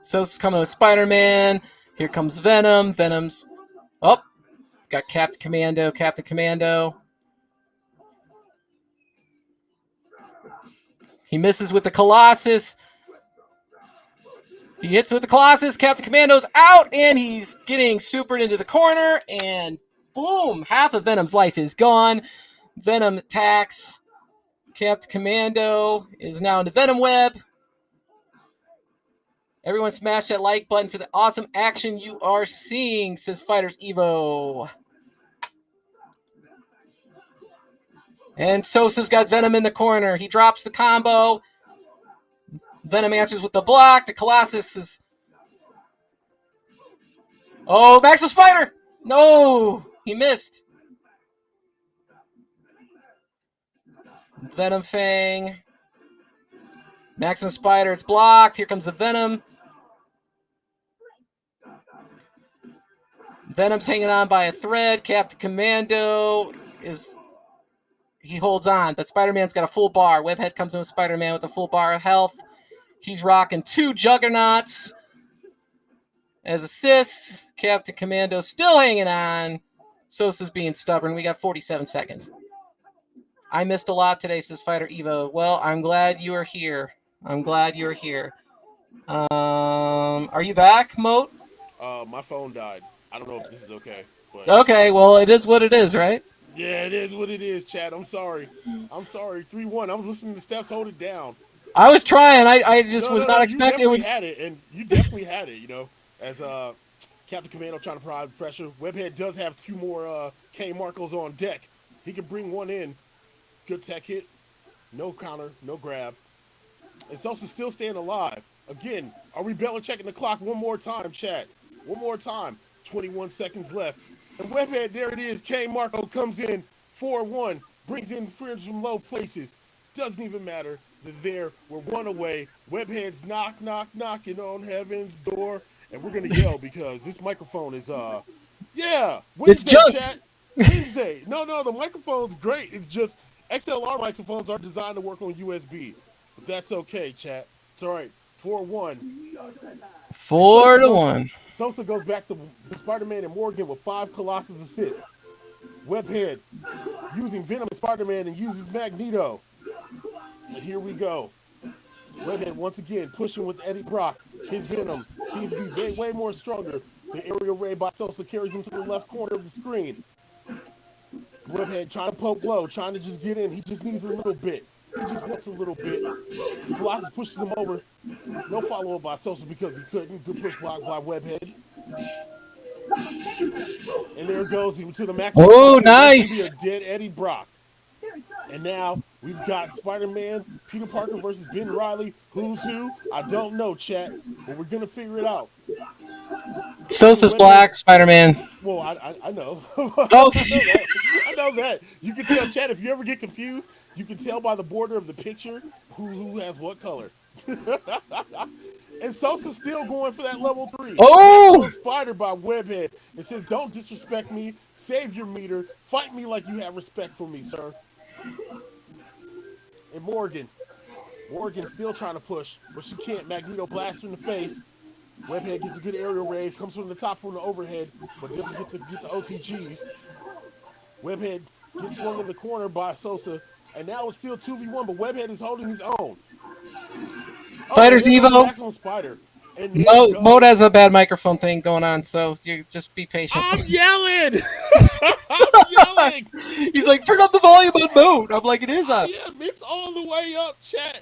Sosa's coming with Spider-Man. Here comes Venom. Venom's... Oh, got Captain Commando. Captain Commando. He misses with the Colossus. He hits with the Colossus. Captain Commando's out, and he's getting supered into the corner, and boom, half of Venom's life is gone. Venom attacks. Captain Commando is now in the Venom web. Everyone smash that like button for the awesome action you are seeing, says Fighters Evo. And Sosa's got Venom in the corner. He drops the combo. Venom answers with the block. The Colossus is... Oh, Maximum Spider! No! He missed. Venom Fang. Maximum Spider, it's blocked. Here comes the Venom. Venom's hanging on by a thread. Captain Commando is... He holds on, but Spider-Man's got a full bar. Webhead comes in with Spider-Man with a full bar of health. He's rocking 2 Juggernauts as assists. Captain Commando still hanging on. Sosa's being stubborn. We got 47 seconds. I missed a lot today, says Fighter Evo. Well, I'm glad you are here. I'm glad you're here. Are you back, Moat? My phone died. I don't know if this is okay, but Okay, well, it is what it is, right? yeah, it is what it is, Chad. I'm sorry. I'm sorry. 3-1. I was listening to Steps hold it down. I was trying. I just was not You expecting it definitely was. had it, and you definitely had it. As Captain Commando trying to provide pressure. Webhead does have 2 more K Marcos on deck. He can bring one in. Good tech hit. No counter. No grab. And Sosa's still staying alive. Again, are we Belichicking the clock one more time, Chad? One more time. 21 seconds left. And Webhead, there it is. K Marco comes in 4-1. Brings in friends from low places. Doesn't even matter. They're there. We're 1 away. Webhead's knocking on heaven's door. And we're going to yell because this microphone is, yeah, It's Wednesday, junk. chat. Wednesday. No, the microphone's great. It's just XLR microphones are designed to work on USB. But that's okay, chat. It's all right. 4-1. 4-1. Sosa goes back to Spider-Man and Morgan with 5 Colossus assists. Webhead using Venom and Spider-Man and uses Magneto. And here we go. Webhead once again pushing with Eddie Brock. His Venom seems to be way more stronger. The aerial ray by Sosa carries him to the left corner of the screen. Webhead trying to poke low, trying to just get in. He just needs a little bit. He just wants a little bit. Colossus pushes him over. No follow-up by Sosa because he couldn't. Good push block by Webhead. And there it goes to the max. Oh, nice. A dead Eddie Brock. And now we've got Spider-Man, Peter Parker versus Ben Reilly. Who's who? I don't know, chat. But we're going to figure it out. Sosa's black, Spider-Man. Well, I know. Oh. I know that. You can tell, chat, if you ever get confused, you can tell by the border of the picture who has what color. And Sosa's still going for that level 3. Oh! Spider by Webhead. It says, don't disrespect me. Save your meter. Fight me like you have respect for me, sir. And Morgan still trying to push, but she can't. Magneto blasts her in the face. Webhead gets a good aerial raid, comes from the top from the overhead, but doesn't get to OTGs. Webhead gets swung in the corner by Sosa, and now it's still 2v1, but Webhead is holding his own. Fighters Evo. Maximum Spider. And Mode has a bad microphone thing going on, so you just be patient. I'm yelling! I'm yelling! He's like, turn up the volume on Mode. I'm like, it is up. Yeah, it's all the way up, chat.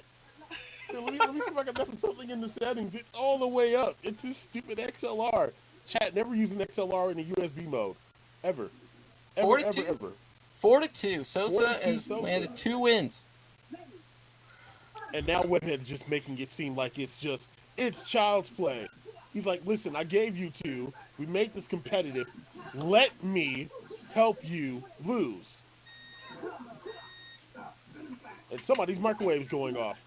Let me see if I can mess something in the settings. It's all the way up. It's this stupid XLR. Chat, never use an XLR in the USB mode. Ever. 4-2. 4-2. Sosa has landed 2 wins. And now Webhead's just making it seem like it's child's play. He's like, listen, I gave you 2. We made this competitive. Let me help you lose. And somebody's microwave's going off.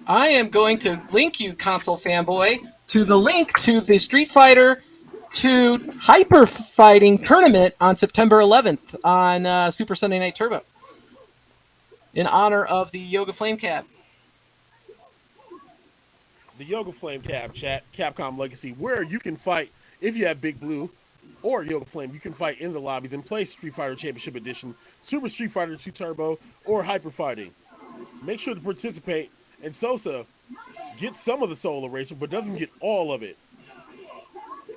I am going to link you, console fanboy, to the link to the Street Fighter 2 Hyper Fighting tournament on September 11th on Super Sunday Night Turbo in honor of the Yoga Flame Cab. The Yoga Flame Cab, chat, Capcom Legacy, where you can fight if you have Big Blue or Yoga Flame. You can fight in the lobbies and play Street Fighter Championship Edition, Super Street Fighter 2 Turbo, or Hyper Fighting. Make sure to participate. And Sosa gets some of the Soul Eraser, but doesn't get all of it.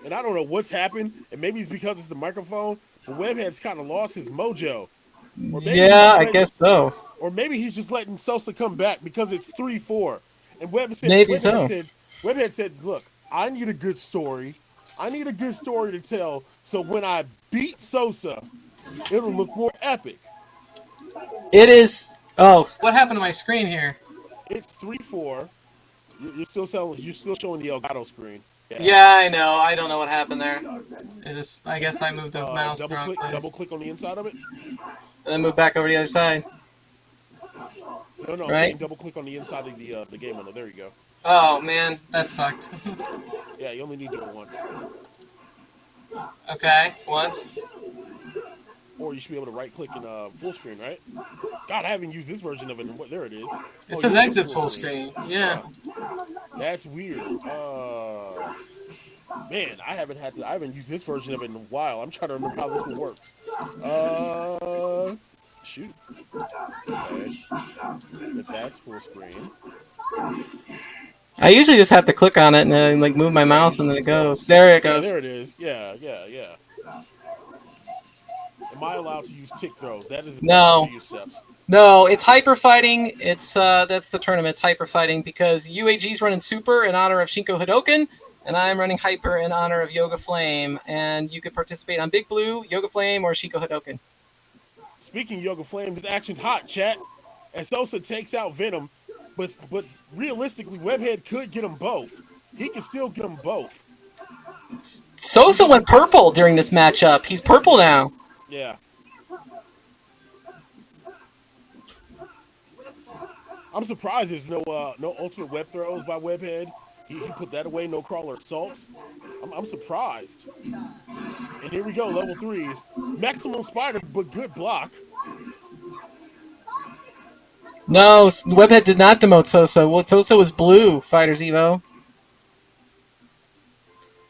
And I don't know what's happened, and maybe it's because it's the microphone, but Webhead's kind of lost his mojo. Yeah, I guess so. Or maybe he's just letting Sosa come back because it's 3-4. And Webhead said, look, I need a good story. I need a good story to tell, so when I beat Sosa, it'll look more epic. It is... Oh, what happened to my screen here? It's 3-4. You're still showing the Elgato screen. Yeah, I know. I don't know what happened there. I guess I moved the mouse around. Double click on the inside of it. And then move back over to the other side. No, right? double click on the inside of the game window. There you go. Oh man, that sucked. Yeah, you only need to do it once. Okay, once. Or you should be able to right click in full screen, right? God, I haven't used this version of it. There it is. It says you're in exit full screen. Yeah. That's weird. Man, I haven't used this version of it in a while. I'm trying to remember how this one works. Shoot. Okay. If that's full screen. I usually just have to click on it and then like move my mouse and then it goes. There it goes. Yeah, there it is. Yeah. Am I allowed to use tick throws? That is No. steps. No, it's hyper fighting. It's that's the tournament. It's hyper fighting because UAG's running super in honor of Shinko Hadoken, and I'm running hyper in honor of Yoga Flame. And you could participate on Big Blue, Yoga Flame, or Shinko Hadoken. Speaking of Yoga Flame, this action's hot, chat. As Sosa takes out Venom, but realistically, Webhead could get them both. He can still get them both. Sosa went purple during this matchup. He's purple now. Yeah. I'm surprised there's no ultimate web throws by Webhead. He put that away, no crawler assaults. I'm surprised. And here we go, level 3s. Maximum spider, but good block. No, Webhead did not demote Sosa. Well, Sosa was blue, Fighters Evo.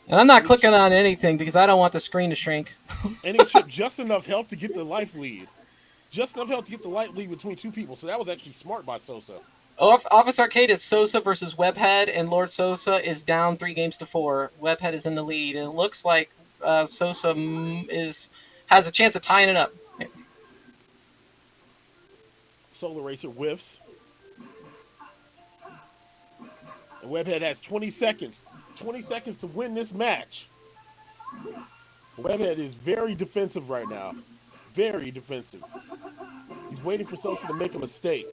And I'm not clicking on anything because I don't want the screen to shrink. And he chipped just enough health to get the life lead. Just enough health to get the life lead between two people. So that was actually smart by Sosa. Office Arcade, it's Sosa versus Webhead, and Lord Sosa is down 3-4. Webhead is in the lead. And it looks like Sosa has a chance of tying it up. Solar Racer whiffs. And Webhead has 20 seconds. 20 seconds to win this match. Webhead is very defensive right now. Very defensive. He's waiting for Sosa to make a mistake.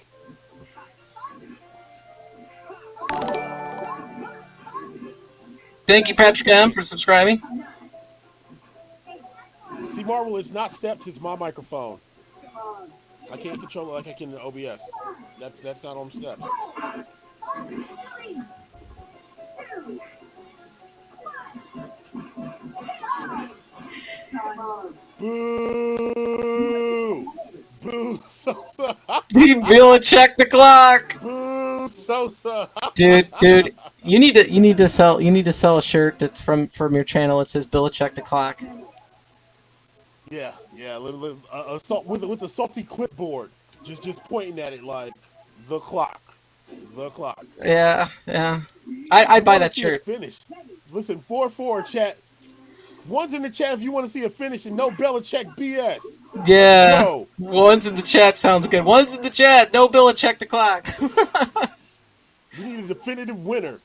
Thank you, Patrick M, for subscribing. See, Marvel, it's not steps, it's my microphone. I can't control it like I can in OBS. That's not on steps. Boo! Boo, Sosa! Bill, check the clock. Boo, Sosa! Dude, you need to sell a shirt that's from your channel. It says Bill, check the clock. Yeah, with a salty clipboard, just pointing at it like the clock. Yeah. I'd buy that shirt. Finish. Listen, 4-4 chat. One's in the chat if you want to see a finish and no Belichick BS. Yeah. Go. One's in the chat sounds good. One's in the chat. No Bill, check the clock. We need a definitive winner.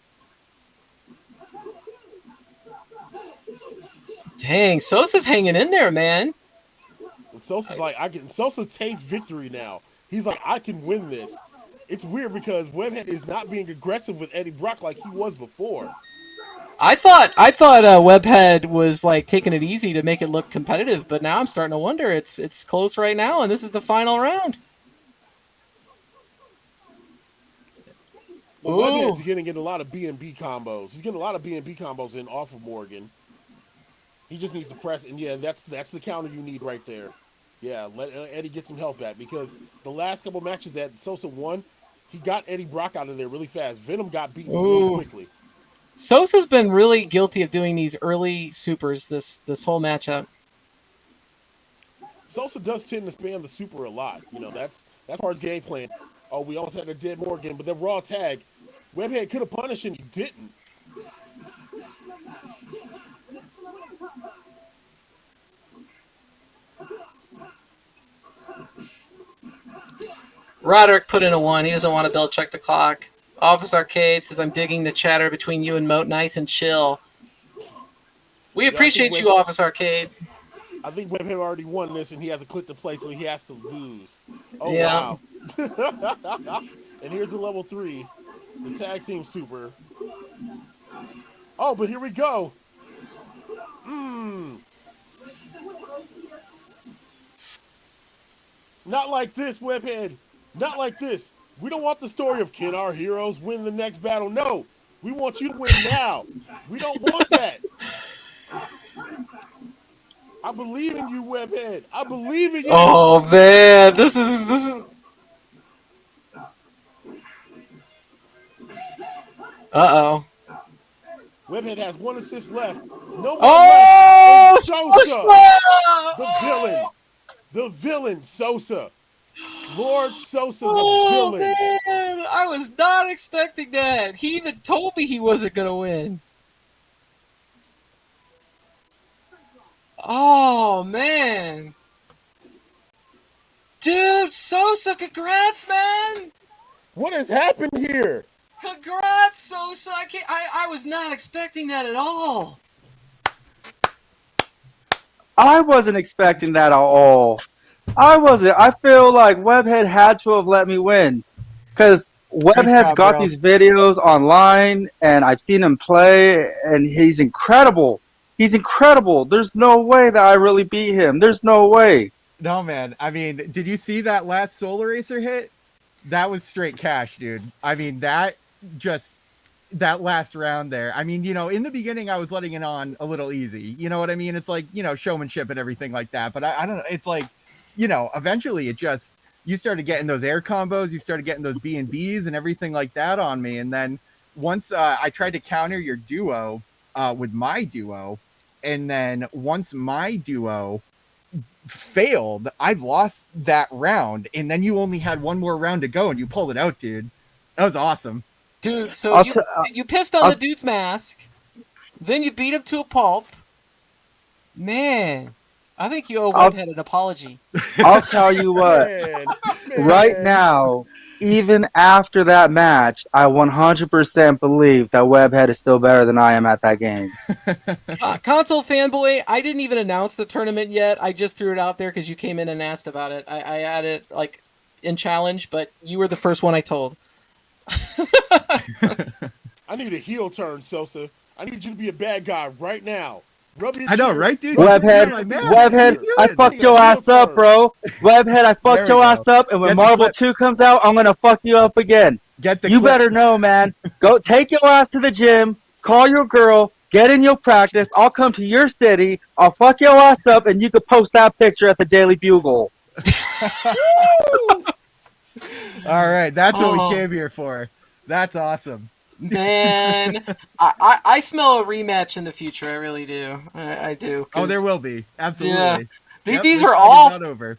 Dang, Sosa's hanging in there, man. And Sosa's like, Sosa tastes victory now. He's like, I can win this. It's weird because Webhead is not being aggressive with Eddie Brock like he was before. I thought Webhead was like taking it easy to make it look competitive, but now I'm starting to wonder. It's close right now, and this is the final round. Well, Webhead's getting a lot of B&B combos. He's getting a lot of B&B combos in off of Morgan. He just needs to press, and yeah, that's the counter you need right there. Yeah, let Eddie get some help back because the last couple matches that Sosa won, he got Eddie Brock out of there really fast. Venom got beaten really quickly. Sosa's been really guilty of doing these early supers this whole matchup. Sosa does tend to spam the super a lot. You know, that's part of the game plan. Oh, we almost had a dead Morgan, but then raw tag. Webhead could have punished and he didn't. Roderick put in a 1. He doesn't want to Bill check the clock. Office Arcade says, I'm digging the chatter between you and Moat. Nice and chill. We appreciate you, Office Arcade. I think Webhead already won this, and he has a clip to play, so he has to lose. Oh, yeah. Wow. And here's the level 3. The tag team super. Oh, but here we go. Not like this, Webhead. Not like this. We don't want the story of can our heroes win the next battle. No. We want you to win now. We don't want that. I believe in you, Webhead. I believe in you. Oh man, this is. Uh-oh. Webhead has 1 assist left. No one Oh, left. And Sosa, the villain. The villain, Sosa. Lord Sosa, the Oh villain. man, I was not expecting that. He even told me he wasn't gonna win. Oh man, dude, Sosa, congrats, man! What has happened here? Congrats, Sosa! I was not expecting that at all. I wasn't expecting that at all. I wasn't. I feel like Webhead had to have let me win because Webhead's job, got bro. these videos online, and I've seen him play, and he's incredible. He's incredible. There's no way that I really beat him. There's no way. No, man. I mean, did you see that last Solar Racer hit? That was straight cash, dude. I mean, that last round there. I mean, in the beginning, I was letting it on a little easy. You know what I mean? It's like, showmanship and everything like that. But I don't know. It's like, eventually you started getting those air combos. You started getting those B&Bs and everything like that on me. And then once I tried to counter your duo with my duo, and then once my duo failed, I lost that round, and then you only had one more round to go, and you pulled it out, dude. That was awesome, dude. So you pissed on the dude's mask, then you beat him to a pulp. Man, I think you owe Webhead an apology. I'll tell you what. Right now, even after that match, I 100% believe that Webhead is still better than I am at that game. Console fanboy, I didn't even announce the tournament yet. I just threw it out there because you came in and asked about it. I had it like in challenge, but you were the first one I told. I need a heel turn, Sosa. I need you to be a bad guy right now. I know, right, dude? Webhead, I fucked your ass up, bro. Webhead, I fucked your ass up, and when Marvel 2 comes out, I'm gonna fuck you up again. You better know, man. Go take your ass to the gym, call your girl, get in your practice. I'll come to your city, I'll fuck your ass up, and you can post that picture at the Daily Bugle. All right, that's what we came here for. That's awesome. Man, I smell a rematch in the future. I really do. I do. Oh, there will be. Absolutely. Yeah. These are all over.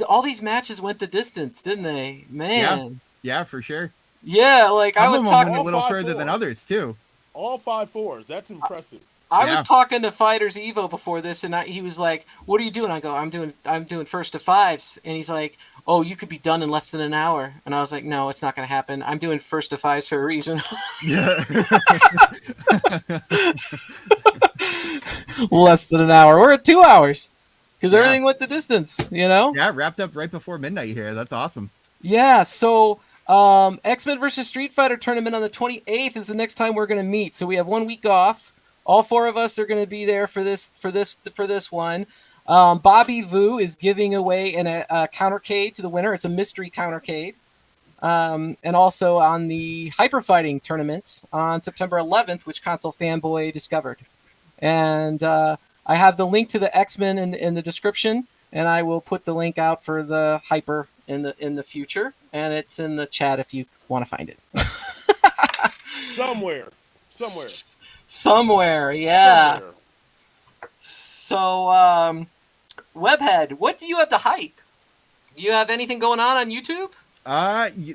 All these matches went the distance, didn't they? Man. Yeah, for sure. Yeah, like Some I was of them talking went a little further than others too. All 5-4s. That's impressive. I was talking to Fighters Evo before this, and he was like, "What are you doing?" I go, "I'm doing first to fives," and he's like, "Oh, you could be done in less than an hour." And I was like, "No, it's not going to happen. I'm doing first to fives for a reason." Yeah. Less than an hour. We're at 2 hours because everything went the distance. Yeah, wrapped up right before midnight here. That's awesome. Yeah. So X-Men versus Street Fighter tournament on the 28th is the next time we're going to meet. So we have 1 week off. All 4 of us are going to be there for this one. Bobby Vu is giving away a countercade to the winner. It's a mystery countercade. And also on the Hyper Fighting tournament on September 11th, which Console Fanboy discovered. And I have the link to the X-Men in the description, and I will put the link out for the Hyper in the future, and it's in the chat if you want to find it. Somewhere, yeah. Somewhere. So, Webhead, what do you have to hype? Do you have anything going on YouTube?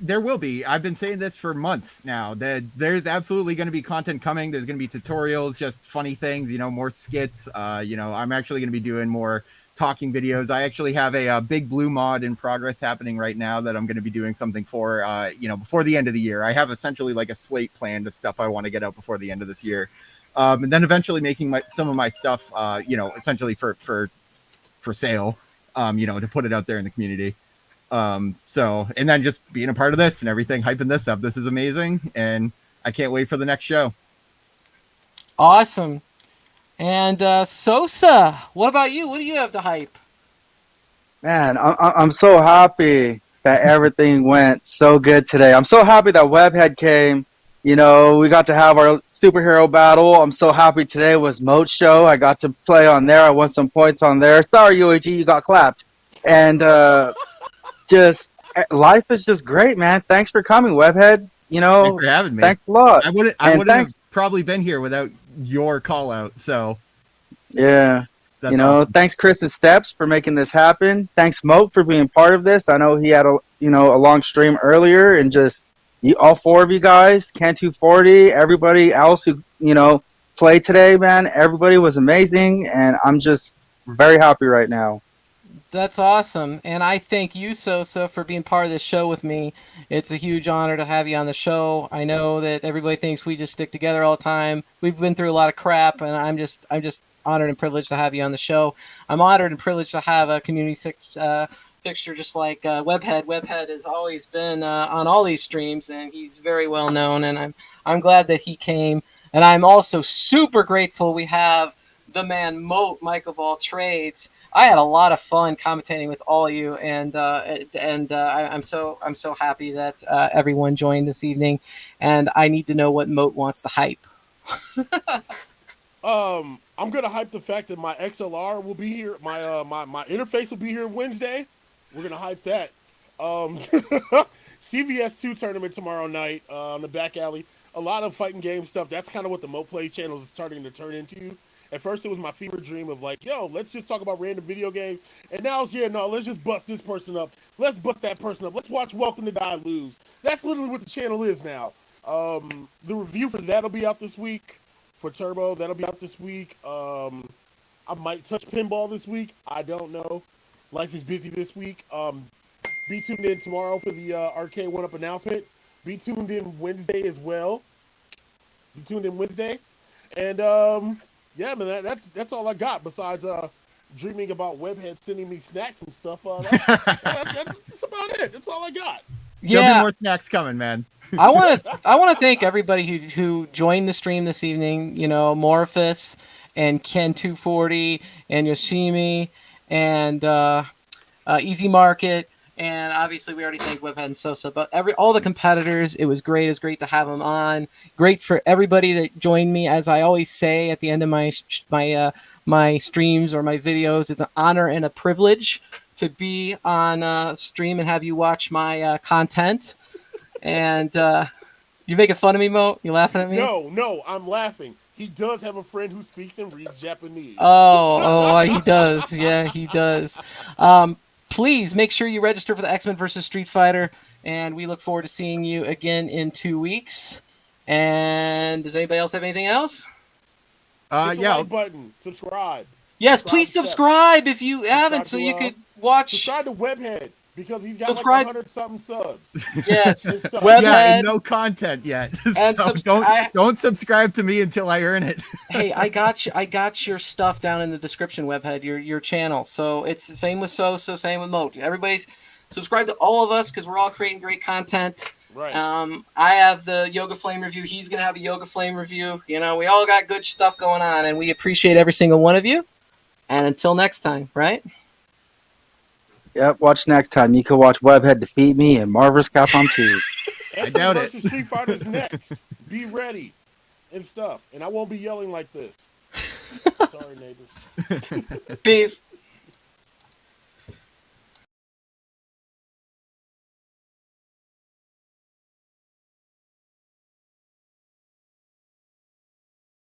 There will be. I've been saying this for months now. There's absolutely going to be content coming. There's going to be tutorials, just funny things, more skits. I'm actually going to be doing more talking videos. I actually have a Big Blue mod in progress happening right now that I'm going to be doing something for, before the end of the year. I have essentially like a slate planned of stuff I want to get out before the end of this year. And then eventually making some of my stuff, essentially for sale, to put it out there in the community. And then just being a part of this and everything, hyping this up. This is amazing. And I can't wait for the next show. Awesome. And Sosa, what about you? What do you have to hype? Man, I'm so happy that everything went so good today. I'm so happy that Webhead came. We got to have our superhero battle. I'm so happy today was Moat show. I got to play on there. I won some points on there. Sorry, UAG, you got clapped. And just life is just great, man. Thanks for coming, Webhead. You know, Thanks for having me. thanks a lot. I wouldn't have probably been here without your call out. So yeah. That's awesome. Thanks Chris and Steps for making this happen. Thanks Moat for being part of this. I know he had a long stream earlier, and just all four of you guys, Can240, everybody else who played today, man. Everybody was amazing, and I'm just very happy right now. That's awesome. And I thank you, Sosa, for being part of this show with me. It's a huge honor to have you on the show. I know that everybody thinks we just stick together all the time. We've been through a lot of crap, and I'm just honored and privileged to have you on the show. I'm honored and privileged to have a community fixture just like Webhead. Webhead has always been on all these streams, and he's very well known, and I'm glad that he came. And I'm also super grateful we have the man Moat, Mike of all trades. I had a lot of fun commentating with all of you, and I'm so happy that everyone joined this evening. And I need to know what Moat wants to hype. I'm gonna hype the fact that my XLR will be here. My interface will be here Wednesday. We're gonna hype that. CVS 2 tournament tomorrow night on the back alley. A lot of fighting game stuff. That's kind of what the Mo Play channel is starting to turn into. At first, it was my fever dream of like, yo, let's just talk about random video games. And now it's, let's just bust this person up. Let's bust that person up. Let's watch Welcome to Die Lose. That's literally what the channel is now. The review for that'll be out this week. For Turbo, that'll be out this week. I might touch pinball this week. I don't know. Life is busy this week. Be tuned in tomorrow for the Arcade1Up announcement. Be tuned in Wednesday as well. Be tuned in Wednesday. And, yeah, man, that's all I got besides dreaming about Webhead sending me snacks and stuff. That's about it. That's all I got. Yeah. There'll be more snacks coming, man. I want to thank everybody who joined the stream this evening. Morpheus and Ken240 and Yoshimi and Easy Market, and obviously we already thanked Webhead and Sosa. But all the competitors, it was great. It was great to have them on. Great for everybody that joined me. As I always say at the end of my streams or my videos, it's an honor and a privilege to be on stream and have you watch my content. And you making fun of me, Mo? You laughing at me? No, I'm laughing. He does have a friend who speaks and reads Japanese. Oh, he does. Yeah, he does. Please make sure you register for the X-Men vs. Street Fighter, and we look forward to seeing you again in 2 weeks. And does anybody else have anything else? Hit the like button. Subscribe. Yes, please subscribe if you haven't, so you could watch. Subscribe to Webhead. Because he's got like 100-something subs. Yes. Webhead. Yeah, no content yet. And so don't subscribe to me until I earn it. Hey, I got your stuff down in the description, Webhead, your channel. So it's the same with Sosa, same with Moat. Everybody subscribe to all of us because we're all creating great content. Right. I have the Yoga Flame review. He's going to have a Yoga Flame review. We all got good stuff going on, and we appreciate every single one of you. And until next time, right? Yep, watch next time. You can watch Webhead defeat me in Marvel vs Capcom 2. I doubt it. Street Fighter's next. Be ready and stuff. And I won't be yelling like this. Sorry, neighbors. Peace.